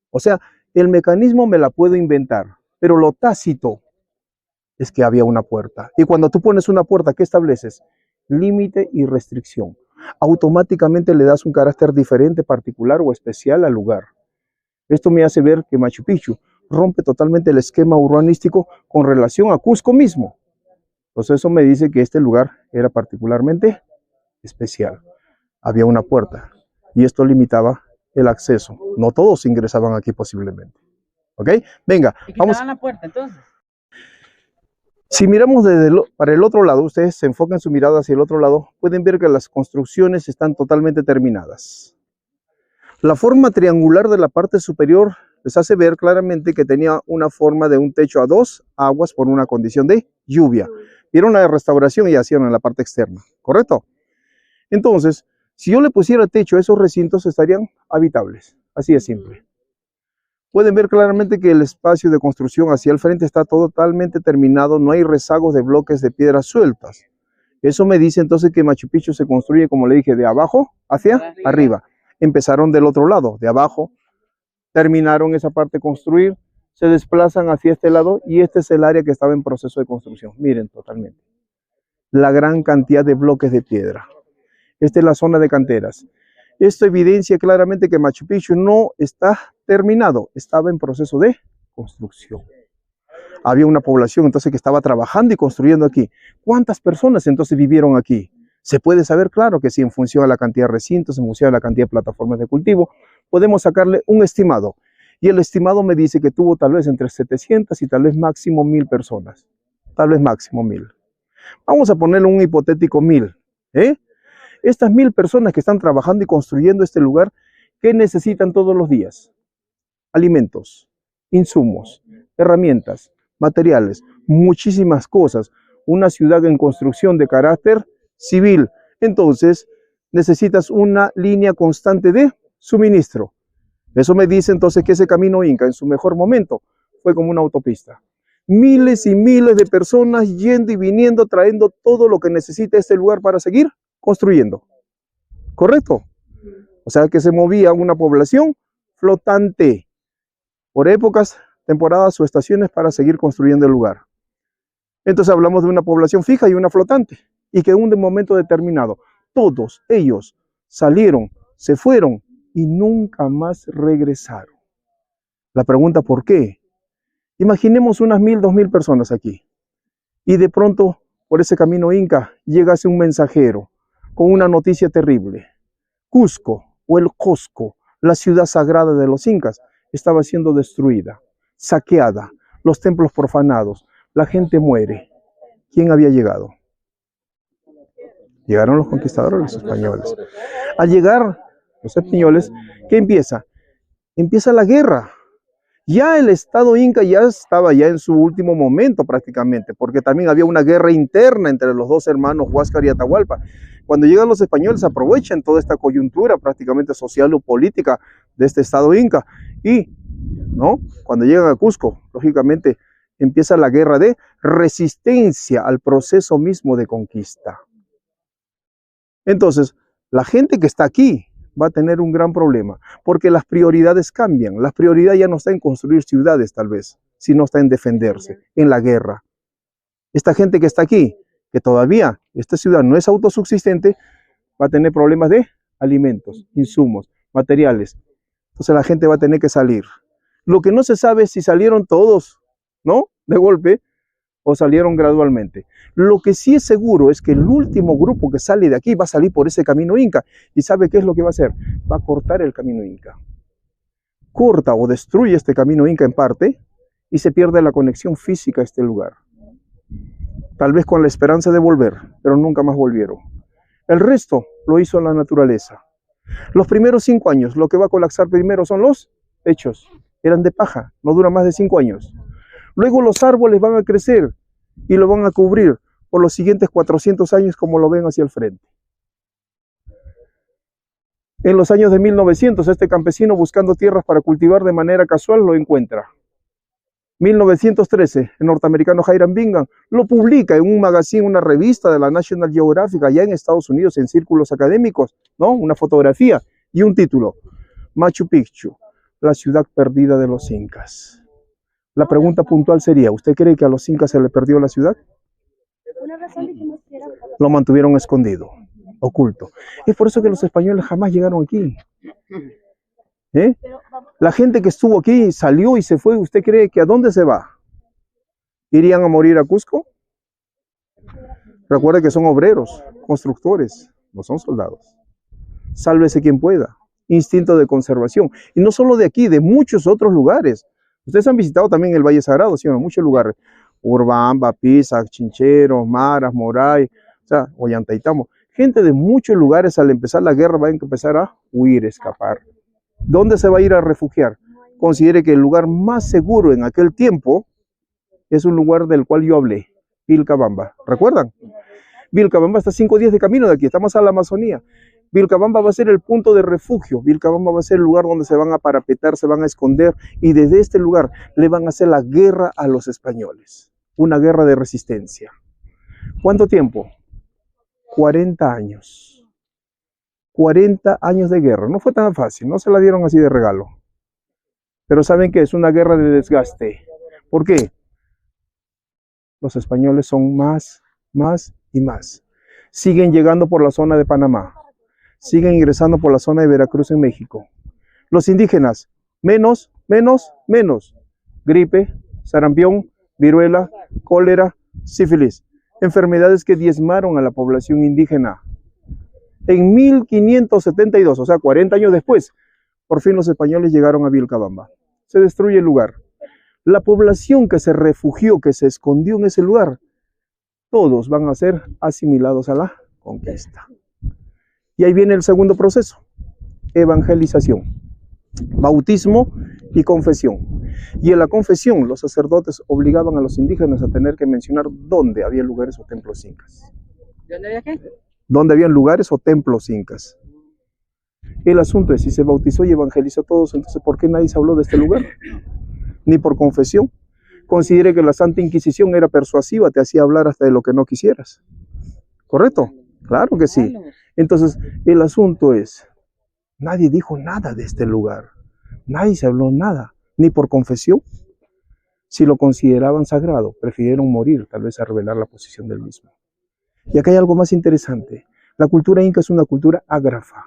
O sea, el mecanismo me la puedo inventar. Pero lo tácito es que había una puerta. Y cuando tú pones una puerta, ¿qué estableces? Límite y restricción. Automáticamente le das un carácter diferente, particular o especial al lugar. Esto me hace ver que Machu Picchu rompe totalmente el esquema urbanístico con relación a Cusco mismo. Entonces eso me dice que este lugar era particularmente especial. Había una puerta y esto limitaba el acceso. No todos ingresaban aquí posiblemente. ¿Ok? Venga, vamos. La puerta, entonces. Si miramos para el otro lado, ustedes se enfocan su mirada hacia el otro lado, pueden ver que las construcciones están totalmente terminadas. La forma triangular de la parte superior les hace ver claramente que tenía una forma de un techo a 2 aguas por una condición de lluvia. Vieron la restauración y hacían en la parte externa, ¿correcto? Entonces, si yo le pusiera techo a esos recintos, estarían habitables. Así de simple. Pueden ver claramente que el espacio de construcción hacia el frente está totalmente terminado. No hay rezagos de bloques de piedras sueltas. Eso me dice entonces que Machu Picchu se construye, como le dije, de abajo hacia arriba. Empezaron del otro lado, de abajo. Terminaron esa parte de construir. Se desplazan hacia este lado y este es el área que estaba en proceso de construcción. Miren totalmente. La gran cantidad de bloques de piedra. Esta es la zona de canteras. Esto evidencia claramente que Machu Picchu no está terminado, estaba en proceso de construcción. Había una población entonces que estaba trabajando y construyendo aquí. ¿Cuántas personas entonces vivieron aquí? Se puede saber, claro que sí, en función a la cantidad de recintos, en función a la cantidad de plataformas de cultivo, podemos sacarle un estimado. Y el estimado me dice que tuvo tal vez entre 700 y tal vez máximo 1000 personas. Tal vez máximo 1000. Vamos a ponerle un hipotético 1000, Estas 1000 personas que están trabajando y construyendo este lugar, ¿qué necesitan todos los días? Alimentos, insumos, herramientas, materiales, muchísimas cosas. Una ciudad en construcción de carácter civil. Entonces, necesitas una línea constante de suministro. Eso me dice entonces que ese camino Inca en su mejor momento fue como una autopista. Miles y miles de personas yendo y viniendo, trayendo todo lo que necesita este lugar para seguir construyendo. ¿Correcto? O sea que se movía una población flotante por épocas, temporadas o estaciones para seguir construyendo el lugar. Entonces hablamos de una población fija y una flotante, y que en un momento determinado todos ellos salieron, se fueron y nunca más regresaron. La pregunta, ¿por qué? Imaginemos unas 1000, 2000 personas aquí, y de pronto por ese camino Inca llegase un mensajero con una noticia terrible. Cusco o el Cosco, la ciudad sagrada de los incas, estaba siendo destruida, saqueada, los templos profanados, la gente muere. ¿Quién había llegado? Llegaron los conquistadores, los españoles. Al llegar los españoles, ¿qué empieza? Empieza la guerra. Ya el Estado Inca ya estaba ya en su último momento prácticamente, porque también había una guerra interna entre los dos hermanos Huáscar y Atahualpa. Cuando llegan los españoles aprovechan toda esta coyuntura prácticamente social o política de este Estado Inca y ¿no? Cuando llegan a Cusco, lógicamente empieza la guerra de resistencia al proceso mismo de conquista. Entonces, la gente que está aquí va a tener un gran problema, porque las prioridades cambian. La prioridad ya no está en construir ciudades, tal vez, sino está en defenderse, en la guerra. Esta gente que está aquí, que todavía esta ciudad no es autosubsistente, va a tener problemas de alimentos, insumos, materiales. Entonces la gente va a tener que salir. Lo que no se sabe es si salieron todos, ¿no? De golpe, o salieron gradualmente. Lo que sí es seguro es que el último grupo que sale de aquí va a salir por ese camino Inca. ¿Y sabe qué es lo que va a hacer? Va a cortar el camino Inca. Corta o destruye este camino Inca en parte y se pierde la conexión física a este lugar. Tal vez con la esperanza de volver, pero nunca más volvieron. El resto lo hizo la naturaleza. Los primeros 5 años, lo que va a colapsar primero son los techos. Eran de paja, no duran más de 5 años. Luego los árboles van a crecer y lo van a cubrir por los siguientes 400 años como lo ven hacia el frente. En los años de 1900, este campesino buscando tierras para cultivar de manera casual lo encuentra. 1913, el norteamericano Hiram Bingham lo publica en un magazine, una revista de la National Geographic allá en Estados Unidos, en círculos académicos, ¿no? Una fotografía y un título: Machu Picchu, la ciudad perdida de los incas. La pregunta puntual sería, ¿usted cree que a los incas se le perdió la ciudad? Lo mantuvieron escondido, oculto. Es por eso que los españoles jamás llegaron aquí. La gente que estuvo aquí salió y se fue. ¿Usted cree que a dónde se va? ¿Irían a morir a Cusco? Recuerde que son obreros, constructores, no son soldados. Sálvese quien pueda. Instinto de conservación. Y no solo de aquí, de muchos otros lugares. Ustedes han visitado también el Valle Sagrado, ¿sí o no? Muchos lugares. Urbamba, Pisac, Chincheros, Maras, Moray, o sea, Ollantaytambo. Gente de muchos lugares al empezar la guerra van a empezar a huir, escapar. ¿Dónde se va a ir a refugiar? Considere que el lugar más seguro en aquel tiempo es un lugar del cual yo hablé, Vilcabamba. ¿Recuerdan? Vilcabamba está 5 días de camino de aquí, estamos a la Amazonía. Vilcabamba va a ser el punto de refugio. Vilcabamba va a ser el lugar donde se van a parapetar, se van a esconder, y desde este lugar le van a hacer la guerra a los españoles. Una guerra de resistencia. ¿Cuánto tiempo? 40 años. 40 años de guerra. No fue tan fácil, no se la dieron así de regalo. Pero ¿saben qué? Es una guerra de desgaste. ¿Por qué? Los españoles son más y más. Siguen llegando por la zona de Panamá. Siguen ingresando por la zona de Veracruz en México. Los indígenas, menos. Gripe, sarampión, viruela, cólera, sífilis. Enfermedades que diezmaron a la población indígena. En 1572, o sea, 40 años después, por fin los españoles llegaron a Vilcabamba. Se destruye el lugar. La población que se refugió, que se escondió en ese lugar, todos van a ser asimilados a la conquista. Y ahí viene el segundo proceso, evangelización. bautismo y confesión. Y en la confesión los sacerdotes obligaban a los indígenas a tener que mencionar dónde había lugares o templos incas. ¿Dónde había qué? Dónde habían lugares o templos incas. El asunto es, si se bautizó y evangelizó a todos, entonces ¿por qué nadie se habló de este lugar? Ni por confesión. Considere que la Santa Inquisición era persuasiva, te hacía hablar hasta de lo que no quisieras. ¿Correcto? Claro que sí. Entonces, el asunto es, nadie dijo nada de este lugar. Nadie se habló nada, ni por confesión. Si lo consideraban sagrado, prefirieron morir, tal vez a revelar la posición del mismo. Y acá hay algo más interesante. La cultura inca es una cultura ágrafa.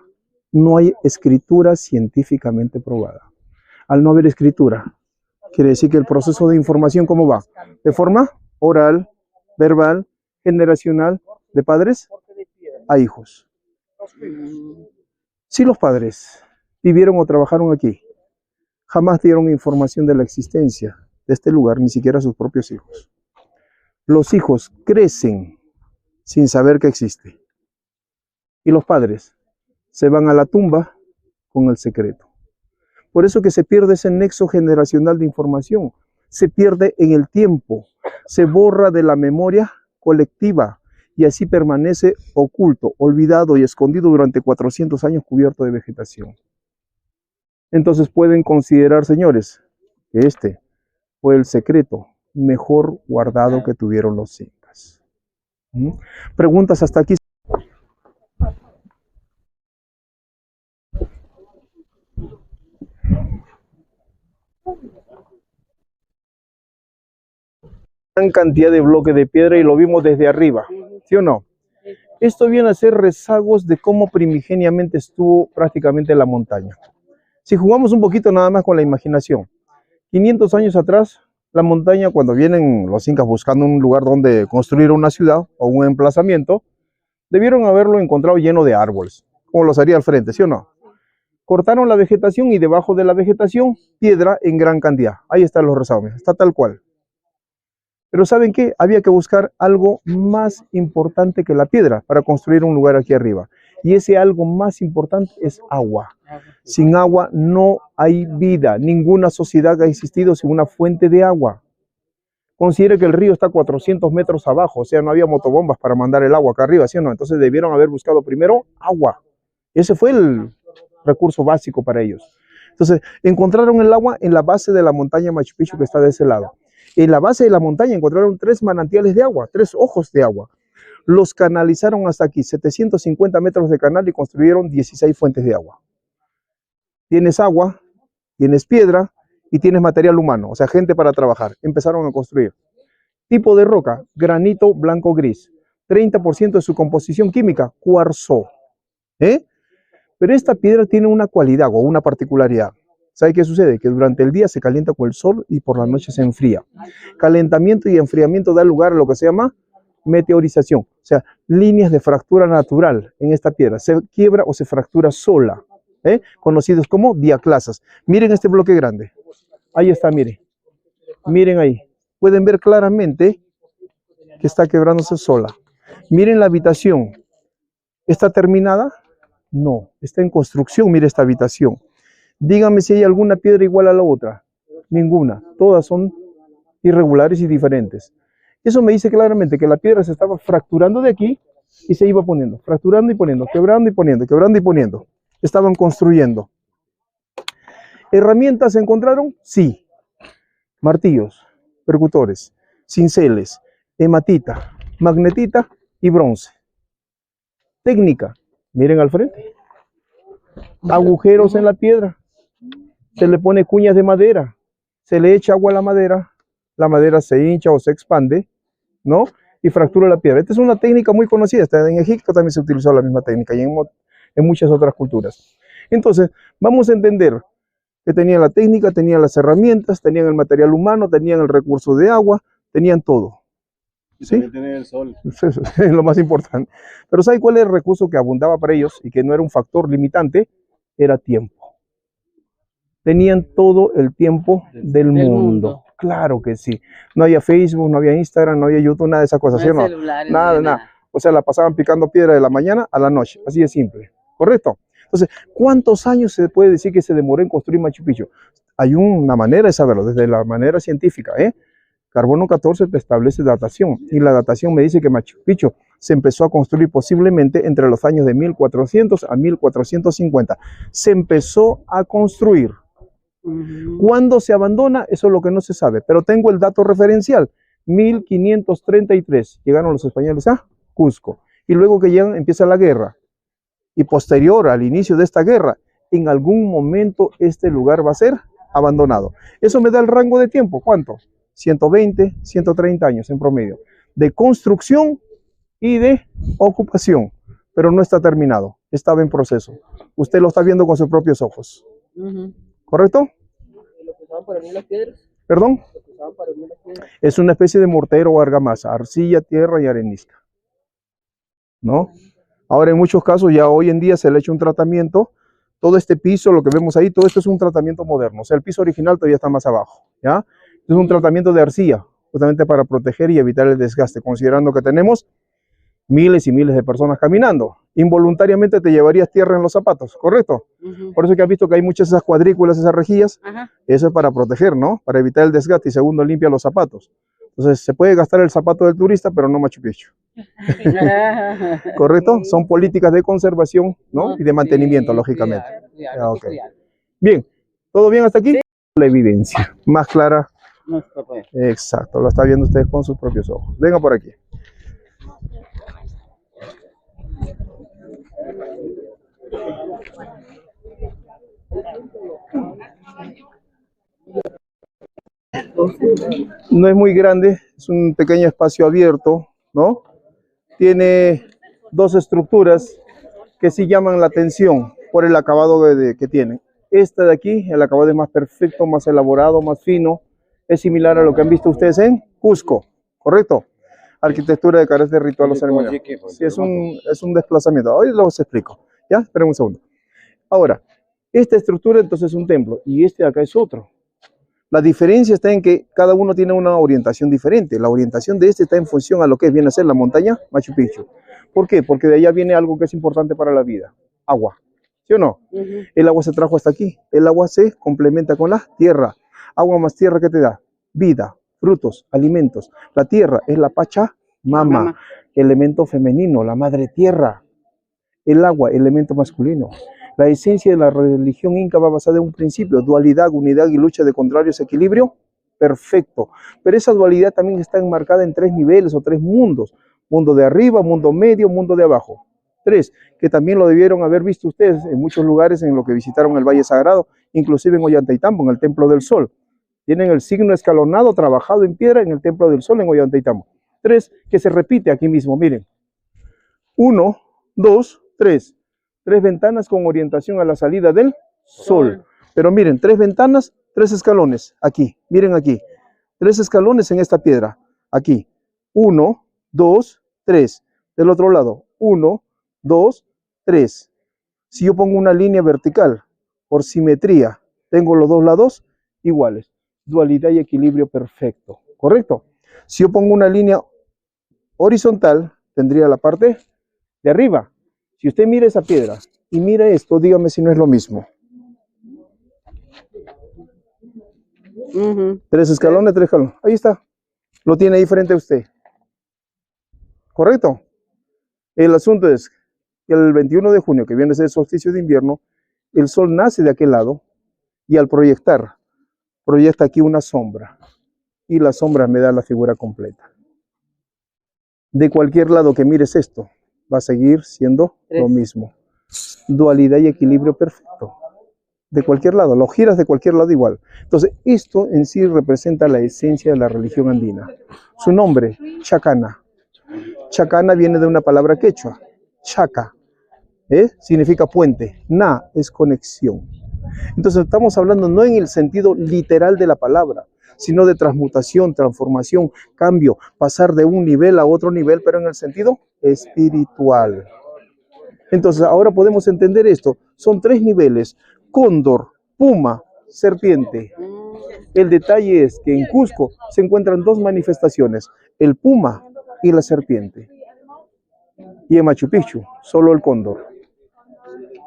No hay escritura científicamente probada. Al no haber escritura, quiere decir que el proceso de información, ¿cómo va? De forma oral, verbal, generacional, de padres a hijos. Si los padres vivieron o trabajaron aquí, jamás dieron información de la existencia de este lugar, ni siquiera a sus propios hijos. Los hijos crecen sin saber que existe. Y los padres se van a la tumba con el secreto. Por eso que se pierde ese nexo generacional de información. Se pierde en el tiempo. Se borra de la memoria colectiva. Y así permanece oculto, olvidado y escondido durante 400 años cubierto de vegetación. Entonces pueden considerar, señores, que este fue el secreto mejor guardado que tuvieron los incas. ¿Preguntas hasta aquí? Gran cantidad de bloques de piedra y lo vimos desde arriba, ¿sí o no? Esto viene a ser rezagos de cómo primigeniamente estuvo prácticamente la montaña. Si jugamos un poquito nada más con la imaginación, 500 años atrás, la montaña, cuando vienen los incas buscando un lugar donde construir una ciudad o un emplazamiento, debieron haberlo encontrado lleno de árboles, como los haría al frente, ¿sí o no? Cortaron la vegetación y debajo de la vegetación, piedra en gran cantidad. Ahí están los rezagos, está tal cual. Pero ¿saben qué? Había que buscar algo más importante que la piedra para construir un lugar aquí arriba. Y ese algo más importante es agua. Sin agua no hay vida. Ninguna sociedad ha existido sin una fuente de agua. Considere que el río está 400 metros abajo, o sea, no había motobombas para mandar el agua acá arriba, ¿sí o no? Entonces debieron haber buscado primero agua. Ese fue el recurso básico para ellos. Entonces, encontraron el agua en la base de la montaña Machu Picchu que está de ese lado. En la base de la montaña encontraron 3 manantiales de agua, 3 ojos de agua. Los canalizaron hasta aquí, 750 metros de canal y construyeron 16 fuentes de agua. Tienes agua, tienes piedra y tienes material humano, o sea, gente para trabajar. Empezaron a construir. Tipo de roca, granito blanco gris. 30% de su composición química, cuarzo. Pero esta piedra tiene una cualidad o una particularidad. ¿Sabe qué sucede? Que durante el día se calienta con el sol y por la noche se enfría. Calentamiento y enfriamiento da lugar a lo que se llama meteorización. O sea, líneas de fractura natural en esta piedra. Se quiebra o se fractura sola. Conocidos como diaclasas. Miren este bloque grande. Ahí está, miren. Miren ahí. Pueden ver claramente que está quebrándose sola. Miren la habitación. ¿Está terminada? No. Está en construcción, mire esta habitación. Díganme si hay alguna piedra igual a la otra. Ninguna. Todas son irregulares y diferentes. Eso me dice claramente que la piedra se estaba fracturando de aquí y se iba poniendo. Fracturando y poniendo. Quebrando y poniendo. Quebrando y poniendo. Estaban construyendo. ¿Herramientas se encontraron? Sí. Martillos, percutores, cinceles, hematita, magnetita y bronce. Técnica. Miren al frente. Agujeros en la piedra. Se le pone cuñas de madera, se le echa agua a la madera se hincha o se expande, ¿no? Y fractura la piedra. Esta es una técnica muy conocida, en Egipto también se utilizó la misma técnica y en muchas otras culturas. Entonces, vamos a entender que tenían la técnica, tenían las herramientas, tenían el material humano, tenían el recurso de agua, tenían todo. ¿Sí? Tener el sol. Es lo más importante. Pero ¿sabe cuál es el recurso que abundaba para ellos y que no era un factor limitante? Era tiempo. Tenían todo el tiempo del mundo. Claro que sí. No había Facebook, no había Instagram, no había YouTube, nada de esas cosas. ¿Sí o no? Nada. O sea, la pasaban picando piedra de la mañana a la noche. Así de simple. ¿Correcto? Entonces, ¿cuántos años se puede decir que se demoró en construir Machu Picchu? Hay una manera de saberlo, desde la manera científica, ¿eh? Carbono 14 te establece datación, y la datación me dice que Machu Picchu se empezó a construir posiblemente entre los años de 1400 a 1450. Se empezó a construir. ¿Cuándo se abandona? Eso es lo que no se sabe, pero tengo el dato referencial. 1533 llegaron los españoles a Cusco, y luego que llegan empieza la guerra, y posterior al inicio de esta guerra, en algún momento este lugar va a ser abandonado. Eso me da el rango de tiempo, ¿cuánto? 120, 130 años en promedio, de construcción y de ocupación, pero no está terminado, estaba en proceso. Usted lo está viendo con sus propios ojos. ¿Correcto? ¿Lo que usaban para unir las piedras? ¿Perdón? ¿Lo que usaban para unir las piedras? Es una especie de mortero o argamasa, arcilla, tierra y arenisca, ¿no? Ahora en muchos casos ya hoy en día se le ha hecho un tratamiento. Todo este piso, lo que vemos ahí, todo esto es un tratamiento moderno. O sea, el piso original todavía está más abajo, ¿ya? Es un tratamiento de arcilla, justamente para proteger y evitar el desgaste, considerando que tenemos miles y miles de personas caminando. Involuntariamente te llevarías tierra en los zapatos, ¿correcto? Por eso que has visto que hay muchas de esas cuadrículas, esas rejillas. Eso es para proteger, ¿no? Para evitar el desgaste, y segundo, limpia los zapatos. Entonces, se puede gastar el zapato del turista, pero no Machu Picchu. ¿Correcto? Son políticas de conservación, ¿no? Y de mantenimiento, lógicamente. Okay. Bien, ¿todo bien hasta aquí? Sí. La evidencia más clara. Exacto, lo está viendo ustedes con sus propios ojos. Venga por aquí. No es muy grande, es un pequeño espacio abierto, ¿no? Tiene dos estructuras que sí llaman la atención por el acabado que tienen. Esta de aquí, el acabado es más perfecto, más elaborado, más fino. Es similar a lo que han visto ustedes en Cusco, ¿correcto? Arquitectura de carácter ritual o ceremonial. Sí, es un desplazamiento. Hoy los explico. ¿Ya? Esperen un segundo. Ahora, esta estructura entonces es un templo y este de acá es otro. La diferencia está en que cada uno tiene una orientación diferente. La orientación de este está en función a lo que viene a ser la montaña Machu Picchu. ¿Por qué? Porque de allá viene algo que es importante para la vida. Agua. ¿Sí o no? El agua se trajo hasta aquí. El agua se complementa con la tierra. Agua más tierra, ¿qué te da? Vida, frutos, alimentos. La tierra es la Pachamama, elemento femenino, la madre tierra. El agua, elemento masculino. La esencia de la religión inca va basada en un principio: dualidad, unidad y lucha de contrarios, equilibrio perfecto. Pero esa dualidad también está enmarcada en tres niveles o tres mundos: mundo de arriba, mundo medio, mundo de abajo. Tres, que también lo debieron haber visto ustedes en muchos lugares en lo que visitaron el Valle Sagrado, inclusive en Ollantaytambo, en el Templo del Sol. Tienen el signo escalonado, trabajado en piedra en el Templo del Sol en Ollantaytambo. Tres, que se repite aquí mismo, miren. 1, 2, 3. 3 ventanas con orientación a la salida del sol. Pero miren, 3 ventanas, 3 escalones. Aquí, miren aquí. 3 escalones en esta piedra. Aquí. 1, 2, 3. Del otro lado. 1, 2, 3. Si yo pongo una línea vertical, por simetría, tengo los dos lados iguales. Dualidad y equilibrio perfecto. ¿Correcto? Si yo pongo una línea horizontal, tendría la parte de arriba. Si usted mira esa piedra y mira esto, dígame si no es lo mismo. 3 escalones, 3 escalones. Ahí está. Lo tiene ahí frente a usted. ¿Correcto? El asunto es que el 21 de junio, que viene a ser el solsticio de invierno, el sol nace de aquel lado y al proyecta aquí una sombra. Y la sombra me da la figura completa. De cualquier lado que mires esto, va a seguir siendo lo mismo. Dualidad y equilibrio perfecto. De cualquier lado, lo giras de cualquier lado igual. Entonces, esto en sí representa la esencia de la religión andina. Su nombre, Chacana. Chacana viene de una palabra quechua, chaca, significa puente. Na es conexión. Entonces, estamos hablando no en el sentido literal de la palabra, sino de transmutación, transformación, cambio, pasar de un nivel a otro nivel, pero en el sentido espiritual. Entonces, ahora podemos entender esto. Son 3 niveles: cóndor, puma, serpiente. El detalle es que en Cusco se encuentran 2 manifestaciones: el puma y la serpiente. Y en Machu Picchu, solo el cóndor.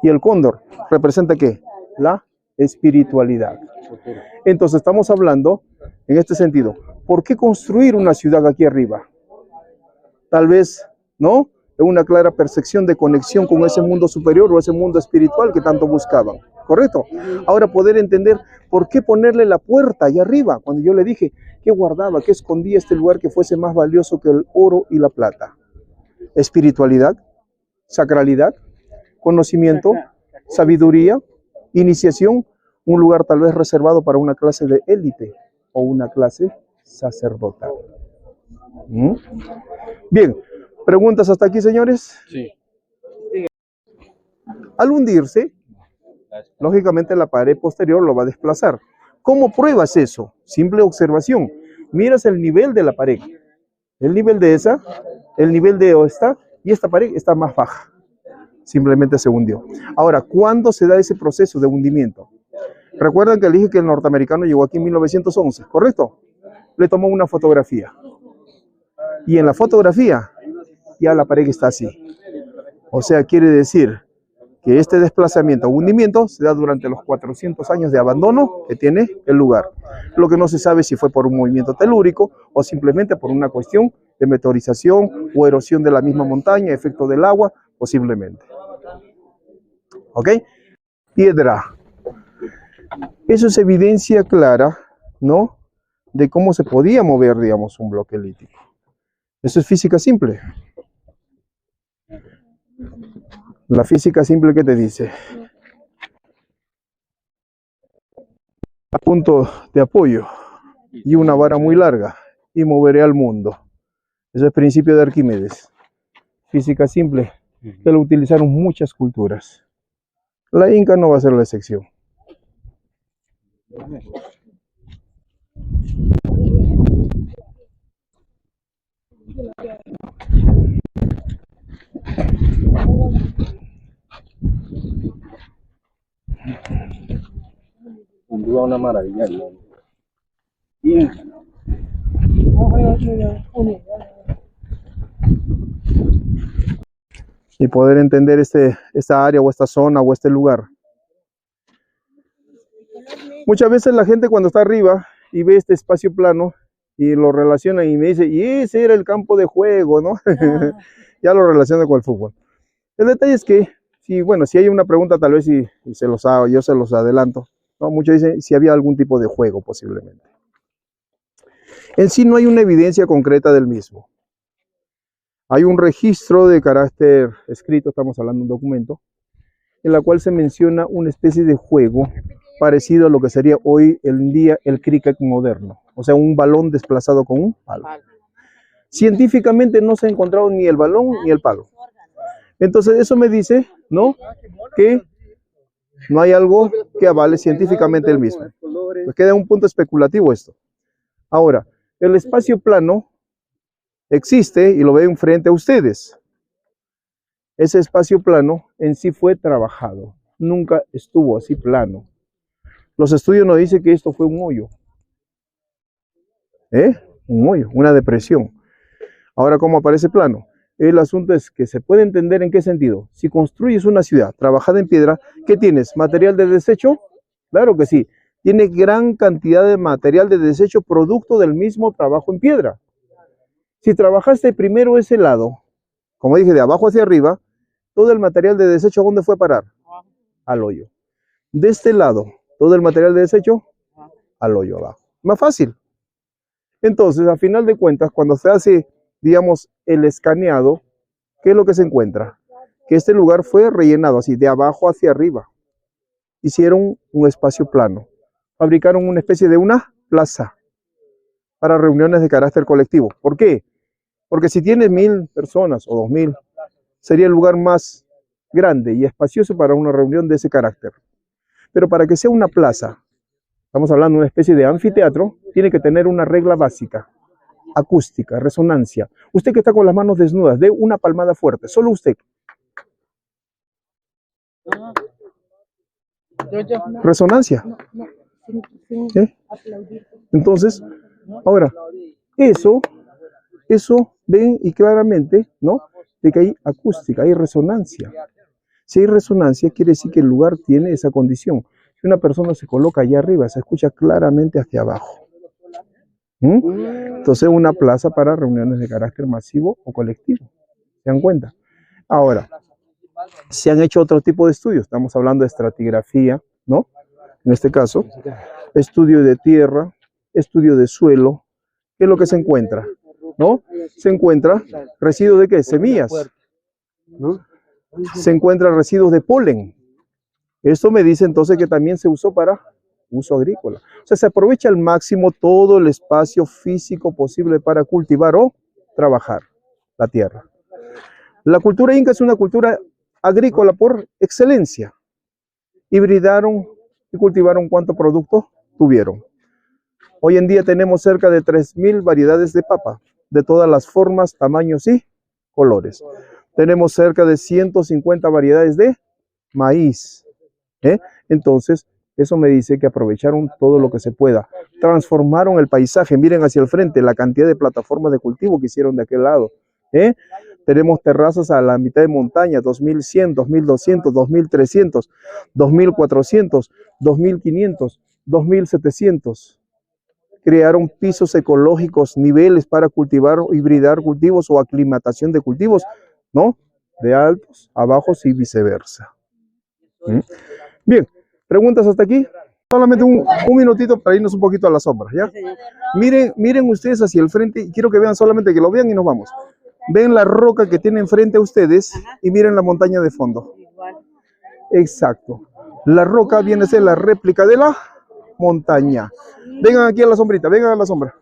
Y el cóndor representa ¿qué? La espiritualidad. Entonces estamos hablando en este sentido. ¿Por qué construir una ciudad aquí arriba? Tal vez, ¿no? En una clara percepción de conexión con ese mundo superior o ese mundo espiritual que tanto buscaban. ¿Correcto? Ahora poder entender por qué ponerle la puerta allá arriba, cuando yo le dije que guardaba, que escondía este lugar que fuese más valioso que el oro y la plata. Espiritualidad, sacralidad, conocimiento, sabiduría, iniciación, un lugar tal vez reservado para una clase de élite o una clase sacerdotal. ¿Mm? Bien, ¿preguntas hasta aquí, señores? Sí. Al hundirse, lógicamente la pared posterior lo va a desplazar. ¿Cómo pruebas eso? Simple observación. Miras el nivel de la pared. El nivel de esa, el nivel de esta, y esta pared está más baja. Simplemente se hundió. Ahora, ¿cuándo se da ese proceso de hundimiento? Recuerdan que le dije que el norteamericano llegó aquí en 1911, ¿correcto? Le tomó una fotografía. Y en la fotografía, ya la pared está así. O sea, quiere decir que este desplazamiento o hundimiento se da durante los 400 años de abandono que tiene el lugar. Lo que no se sabe si fue por un movimiento telúrico o simplemente por una cuestión de meteorización o erosión de la misma montaña, efecto del agua, posiblemente. ¿Ok? Piedra. Eso es evidencia clara, ¿no? De cómo se podía mover, digamos, un bloque lítico. Eso es física simple. La física simple, ¿qué te dice? A punto de apoyo y una vara muy larga y moveré al mundo. Ese es el principio de Arquímedes. Física simple, que lo utilizaron muchas culturas. La Inca no va a ser la excepción. Sin duda una maravilla. Bien. Y poder entender esta área o esta zona o este lugar. Muchas veces la gente cuando está arriba y ve este espacio plano y lo relaciona y me dice, y ese era el campo de juego, ¿no? Ya lo relaciona con el fútbol. El detalle es que, si hay una pregunta tal vez y se los hago, yo se los adelanto, ¿no? Muchos dicen si había algún tipo de juego posiblemente. En sí no hay una evidencia concreta del mismo. Hay un registro de carácter escrito, estamos hablando de un documento, en la cual se menciona una especie de juego parecido a lo que sería hoy en día el cricket moderno. O sea, un balón desplazado con un palo. Científicamente no se ha encontrado ni el balón ni el palo. Entonces eso me dice, ¿no?, que no hay algo que avale científicamente el mismo. Pues queda un punto especulativo esto. Ahora, el espacio plano existe y lo veo frente a ustedes. Ese espacio plano en sí fue trabajado. Nunca estuvo así plano. Los estudios nos dicen que esto fue un hoyo. Un hoyo, una depresión. Ahora, ¿cómo aparece plano? El asunto es que se puede entender en qué sentido. Si construyes una ciudad trabajada en piedra, ¿qué tienes? ¿Material de desecho? Claro que sí. Tiene gran cantidad de material de desecho producto del mismo trabajo en piedra. Si trabajaste primero ese lado, como dije, de abajo hacia arriba, todo el material de desecho, ¿a dónde fue a parar? Al hoyo. De este lado, todo el material de desecho, al hoyo abajo. Más fácil. Entonces, a final de cuentas, cuando se hace, digamos, el escaneado, ¿qué es lo que se encuentra? Que este lugar fue rellenado así, de abajo hacia arriba. Hicieron un espacio plano. Fabricaron una especie de una plaza para reuniones de carácter colectivo. ¿Por qué? Porque si tienes 1000 personas o 2000, sería el lugar más grande y espacioso para una reunión de ese carácter. Pero para que sea una plaza, estamos hablando de una especie de anfiteatro, tiene que tener una regla básica, acústica, resonancia. Usted que está con las manos desnudas, dé una palmada fuerte, solo usted. Resonancia. ¿Eh? Entonces, ahora, eso ven y claramente, ¿no?, de que hay acústica, hay resonancia. Si hay resonancia, quiere decir que el lugar tiene esa condición. Si una persona se coloca allá arriba, se escucha claramente hacia abajo. Entonces, una plaza para reuniones de carácter masivo o colectivo. ¿Se dan cuenta? Ahora, se han hecho otro tipo de estudios. Estamos hablando de estratigrafía, ¿no? En este caso, estudio de tierra, estudio de suelo. ¿Qué es lo que se encuentra? ¿No? Se encuentra residuos de ¿qué? Semillas, ¿no? Se encuentran residuos de polen. Esto me dice entonces que también se usó para uso agrícola. O sea, se aprovecha al máximo todo el espacio físico posible para cultivar o trabajar la tierra. La cultura inca es una cultura agrícola por excelencia. Hibridaron y cultivaron ¿cuántos productos tuvieron? Hoy en día tenemos cerca de 3.000 variedades de papa, de todas las formas, tamaños y colores. Tenemos cerca de 150 variedades de maíz. Entonces, eso me dice que aprovecharon todo lo que se pueda. Transformaron el paisaje. Miren hacia el frente la cantidad de plataformas de cultivo que hicieron de aquel lado. Tenemos terrazas a la mitad de montaña, 2.100, 2.200, 2.300, 2.400, 2.500, 2.700. Crearon pisos ecológicos, niveles para cultivar o hibridar cultivos o aclimatación de cultivos, ¿no? De altos a bajos y viceversa. Bien, preguntas hasta aquí. Solamente un minutito para irnos un poquito a la sombra, ¿ya? Miren ustedes hacia el frente y quiero que vean solamente que lo vean y nos vamos. Ven la roca que tienen frente a ustedes y miren la montaña de fondo. Exacto. La roca viene a ser la réplica de la montaña. Vengan aquí a la sombrita, vengan a la sombra.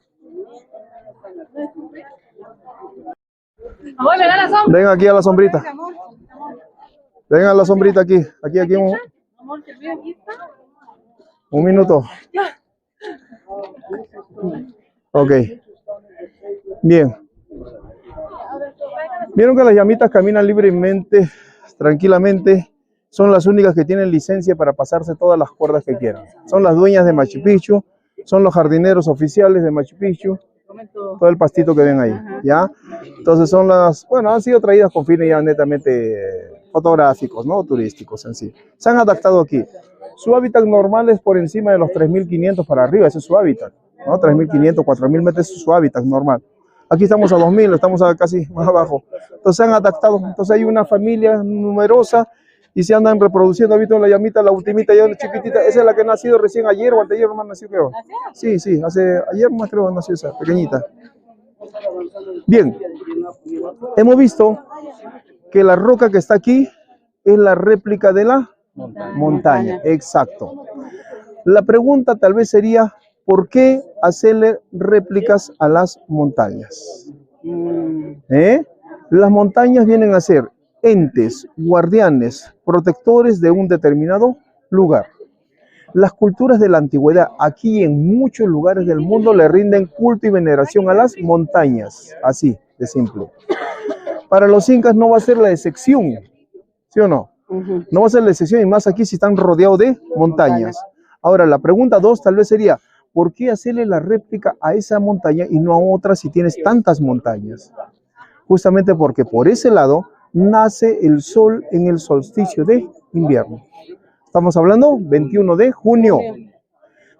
Vengan aquí a la sombrita. Vengan a la sombrita aquí. Aquí un minuto. Ok. Bien. Vieron que las llamitas caminan libremente, tranquilamente. Son las únicas que tienen licencia para pasarse todas las cuerdas que quieran. Son las dueñas de Machu Picchu, son los jardineros oficiales de Machu Picchu, todo el pastito que ven ahí, ¿ya? Entonces son las, bueno, han sido traídas con fines ya netamente fotográficos, ¿no? Turísticos en sí. Se han adaptado aquí. Su hábitat normal es por encima de los 3.500 para arriba, ese es su hábitat, ¿no? 3.500, 4.000 metros es su hábitat normal. Aquí estamos a 2.000, estamos casi más abajo. Entonces se han adaptado, entonces hay una familia numerosa y se andan reproduciendo. ¿Ha visto la llamita, la ultimita, ya chiquitita? Esa es la que ha nacido recién ayer o anteayer, nomás nació, creo. Sí, ayer más creo nació esa, pequeñita. Bien, hemos visto que la roca que está aquí es la réplica de la montaña. Exacto. La pregunta tal vez sería, ¿por qué hacerle réplicas a las montañas? Las montañas vienen a ser entes, guardianes, protectores de un determinado lugar. Las culturas de la antigüedad, aquí y en muchos lugares del mundo, le rinden culto y veneración a las montañas. Así de simple. Para los incas no va a ser la excepción, ¿sí o no? No va a ser la excepción, y más aquí si están rodeados de montañas. Ahora, la pregunta 2 tal vez sería, ¿por qué hacerle la réplica a esa montaña y no a otra si tienes tantas montañas? Justamente porque por ese lado nace el sol en el solsticio de invierno. Estamos hablando 21 de junio.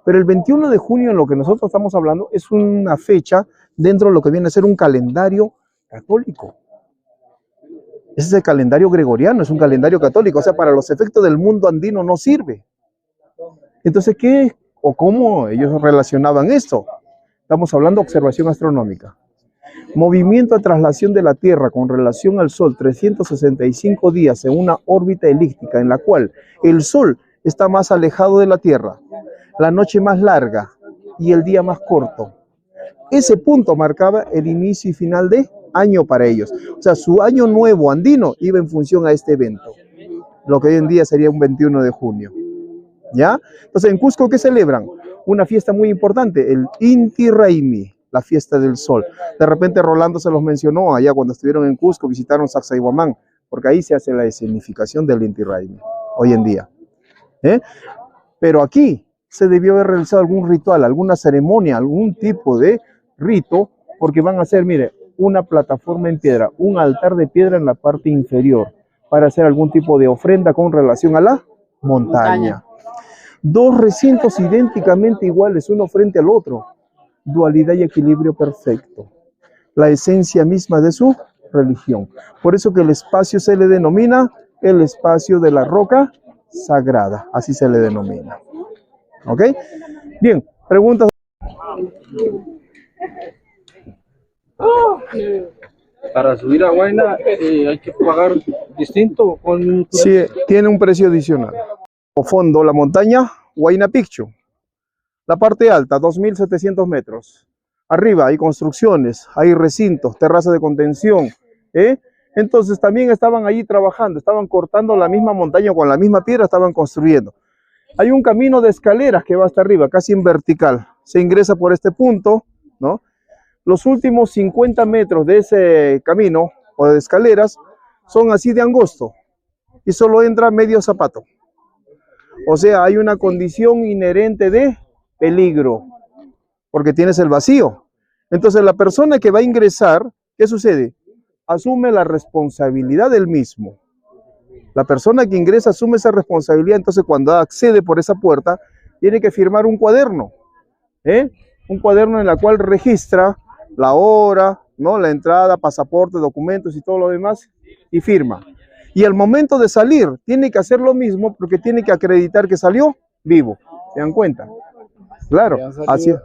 Pero el 21 de junio, en lo que nosotros estamos hablando, es una fecha dentro de lo que viene a ser un calendario católico. Ese es el calendario gregoriano, es un calendario católico. O sea, para los efectos del mundo andino no sirve. Entonces, ¿qué o cómo ellos relacionaban esto? Estamos hablando de observación astronómica. Movimiento de traslación de la Tierra con relación al Sol, 365 días en una órbita elíptica en la cual el Sol está más alejado de la Tierra, la noche más larga y el día más corto. Ese punto marcaba el inicio y final de año para ellos. O sea, su año nuevo andino iba en función a este evento, lo que hoy en día sería un 21 de junio. ¿Ya? Entonces, en Cusco, ¿qué celebran? Una fiesta muy importante, el Inti Raymi, la fiesta del sol. De repente Rolando se los mencionó allá cuando estuvieron en Cusco, visitaron Sacsayhuamán, porque ahí se hace la escenificación del Inti Raymi, hoy en día. Pero aquí se debió haber realizado algún ritual, alguna ceremonia, algún tipo de rito, porque van a hacer, mire, una plataforma en piedra, un altar de piedra en la parte inferior, para hacer algún tipo de ofrenda con relación a la montaña. Dos recintos idénticamente iguales, uno frente al otro. Dualidad y equilibrio perfecto. La esencia misma de su religión. Por eso que el espacio se le denomina el espacio de la roca sagrada. Así se le denomina. ¿Ok? Bien, preguntas. Para subir a Huayna hay que pagar distinto con... Sí, tiene un precio adicional. O fondo, la montaña Huayna Picchu. La parte alta, 2.700 metros. Arriba hay construcciones, hay recintos, terrazas de contención. Entonces también estaban allí trabajando, estaban cortando la misma montaña con la misma piedra, estaban construyendo. Hay un camino de escaleras que va hasta arriba, casi en vertical. Se ingresa por este punto, ¿no? Los últimos 50 metros de ese camino o de escaleras son así de angosto y solo entra medio zapato. O sea, hay una condición inherente de peligro, porque tienes el vacío. Entonces la persona que va a ingresar, ¿qué sucede? Asume la responsabilidad del mismo. La persona que ingresa asume esa responsabilidad, entonces cuando accede por esa puerta, tiene que firmar un cuaderno, un cuaderno en el cual registra la hora, ¿no? La entrada, pasaporte, documentos y todo lo demás, y firma. Y al momento de salir, tiene que hacer lo mismo porque tiene que acreditar que salió vivo. ¿Se dan cuenta? Claro, así es.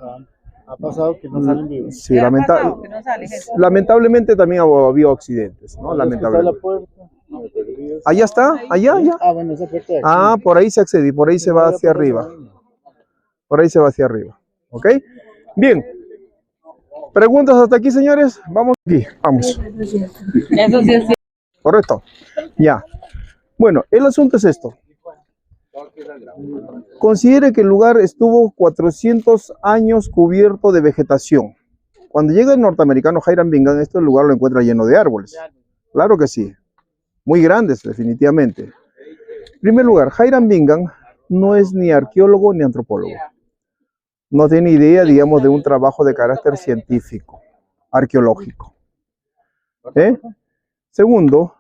Ha pasado que no salen vivos. Sí, lamentablemente también ha habido accidentes, ¿no? Lamentablemente. Allá está, allá. Ah, bueno, esa puerta de aquí. Ah, por ahí se accede, por ahí se va hacia arriba. Por ahí se va hacia arriba. ¿Ok? Bien. ¿Preguntas hasta aquí, señores? Vamos aquí, vamos. Eso sí es cierto. Correcto. Ya. Bueno, el asunto es esto. Considere que el lugar estuvo 400 años cubierto de vegetación. Cuando llega el norteamericano Hiram Bingham, este lugar lo encuentra lleno de árboles. Claro que sí. Muy grandes, definitivamente. En primer lugar, Hiram Bingham no es ni arqueólogo ni antropólogo. No tiene idea, digamos, de un trabajo de carácter científico, arqueológico. Segundo,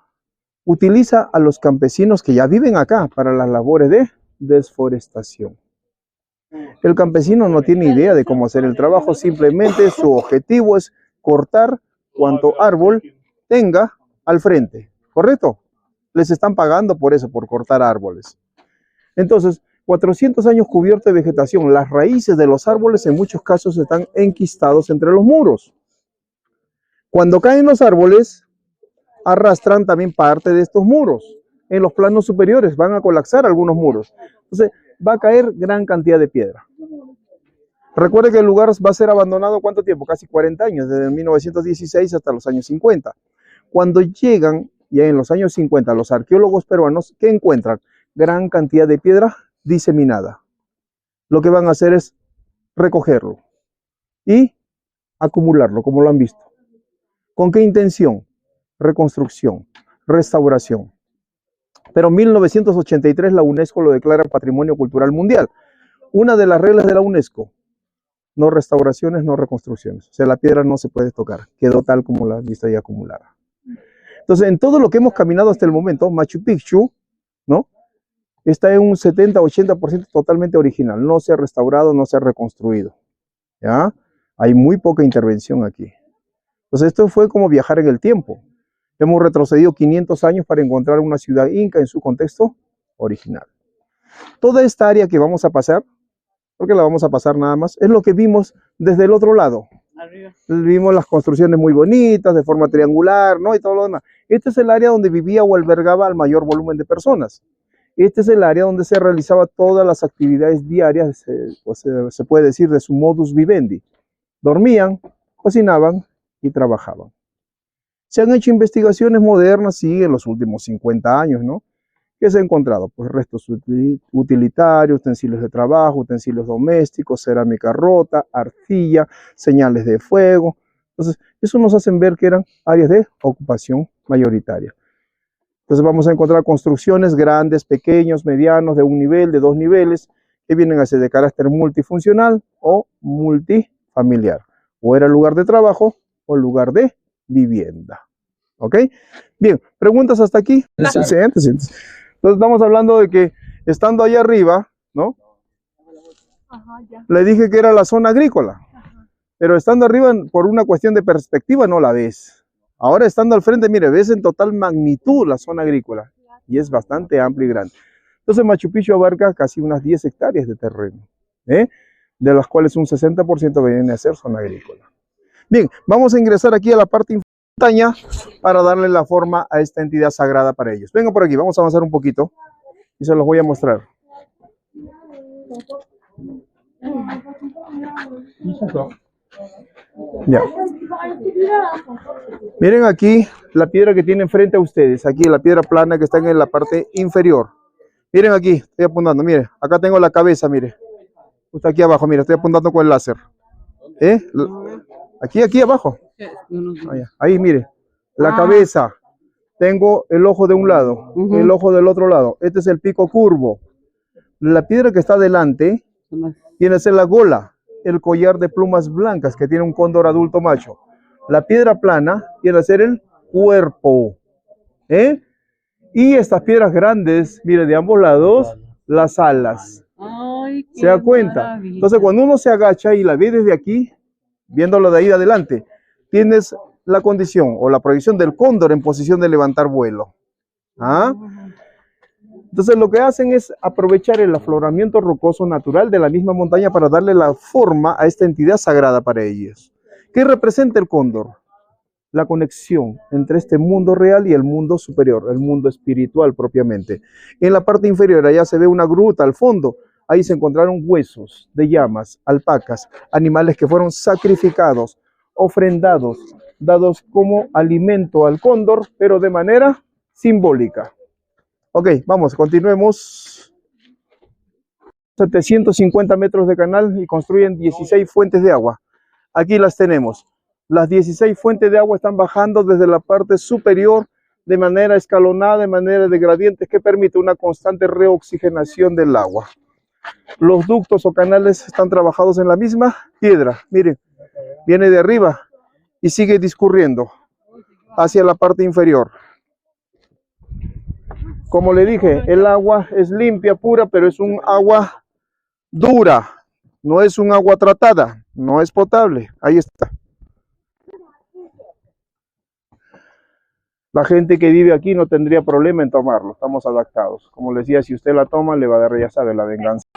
utiliza a los campesinos que ya viven acá para las labores de desforestación. El campesino no tiene idea de cómo hacer el trabajo, simplemente su objetivo es cortar cuanto árbol tenga al frente, ¿correcto? Les están pagando por eso, por cortar árboles. Entonces, 400 años cubierto de vegetación, las raíces de los árboles en muchos casos están enquistados entre los muros. Cuando caen los árboles, arrastran también parte de estos muros. En los planos superiores van a colapsar algunos muros. Entonces, va a caer gran cantidad de piedra. Recuerde que el lugar va a ser abandonado, ¿cuánto tiempo? Casi 40 años, desde 1916 hasta los años 50. Cuando llegan, ya en los años 50, los arqueólogos peruanos, ¿qué encuentran? Gran cantidad de piedra diseminada. Lo que van a hacer es recogerlo y acumularlo, como lo han visto. ¿Con qué intención? Reconstrucción, restauración. Pero en 1983 la UNESCO lo declara Patrimonio Cultural Mundial. Una de las reglas de la UNESCO, no restauraciones, no reconstrucciones. O sea, la piedra no se puede tocar, quedó tal como la han visto ahí acumulada. Entonces, en todo lo que hemos caminado hasta el momento, Machu Picchu, ¿no? Está en un 70-80% totalmente original, no se ha restaurado, no se ha reconstruido. ¿Ya? Hay muy poca intervención aquí. Entonces, esto fue como viajar en el tiempo. Hemos retrocedido 500 años para encontrar una ciudad inca en su contexto original. Toda esta área que vamos a pasar, porque la vamos a pasar nada más, es lo que vimos desde el otro lado. Arriba. Vimos las construcciones muy bonitas, de forma triangular, ¿no? Y todo lo demás. Este es el área donde vivía o albergaba al mayor volumen de personas. Este es el área donde se realizaba todas las actividades diarias, se puede decir, de su modus vivendi. Dormían, cocinaban y trabajaban. Se han hecho investigaciones modernas, sí, en los últimos 50 años, ¿no? ¿Qué se ha encontrado? Pues restos utilitarios, utensilios de trabajo, utensilios domésticos, cerámica rota, arcilla, señales de fuego. Entonces, eso nos hace ver que eran áreas de ocupación mayoritaria. Entonces vamos a encontrar construcciones grandes, pequeños, medianos, de un nivel, de 2 niveles, que vienen a ser de carácter multifuncional o multifamiliar. O era lugar de trabajo o lugar de vivienda. ¿Ok? Bien, ¿preguntas hasta aquí? Siéntese, siéntese. Entonces estamos hablando de que estando allá arriba, ¿no? Le dije que era la zona agrícola. Pero estando arriba, por una cuestión de perspectiva, no la ves. Ahora estando al frente, mire, ves en total magnitud la zona agrícola. Y es bastante amplia y grande. Entonces Machu Picchu abarca casi unas 10 hectáreas de terreno, ¿eh? De las cuales un 60% viene a ser zona agrícola. Bien, vamos a ingresar aquí a la parte montaña para darle la forma a esta entidad sagrada para ellos. Vengan por aquí, vamos a avanzar un poquito y se los voy a mostrar. Ya. Miren aquí la piedra que tienen frente a ustedes, aquí la piedra plana que está en la parte inferior. Miren aquí, estoy apuntando, mire, acá tengo la cabeza, mire. Justo aquí abajo, mire, estoy apuntando con el láser. Aquí abajo. Ahí, mire, la cabeza. Tengo el ojo de un lado, el ojo del otro lado. Este es el pico curvo. La piedra que está adelante viene a ser la gola, el collar de plumas blancas que tiene un cóndor adulto macho. La piedra plana viene a ser el cuerpo. Y estas piedras grandes, mire, de ambos lados, las alas. Ay, ¿Se da cuenta? maravilla. Entonces, cuando uno se agacha y la ve desde aquí, viéndolo de ahí de adelante, tienes la condición o la proyección del cóndor en posición de levantar vuelo. ¿Ah? Entonces, lo que hacen es aprovechar el afloramiento rocoso natural de la misma montaña para darle la forma a esta entidad sagrada para ellos. ¿Qué representa el cóndor? La conexión entre este mundo real y el mundo superior, el mundo espiritual propiamente. En la parte inferior, allá se ve una gruta al fondo. Ahí se encontraron huesos de llamas, alpacas, animales que fueron sacrificados, ofrendados, dados como alimento al cóndor, pero de manera simbólica. Ok, vamos, continuemos. 750 metros de canal y construyen 16 fuentes de agua. Aquí las tenemos. Las 16 fuentes de agua están bajando desde la parte superior de manera escalonada, de manera de gradientes que permite una constante reoxigenación del agua. Los ductos o canales están trabajados en la misma piedra. Miren, viene de arriba y sigue discurriendo hacia la parte inferior. Como le dije, el agua es limpia, pura, pero es un agua dura. No es un agua tratada, no es potable. Ahí está. La gente que vive aquí no tendría problema en tomarlo, estamos adaptados. Como les decía, si usted la toma, le va a dar, ya sabe, la venganza.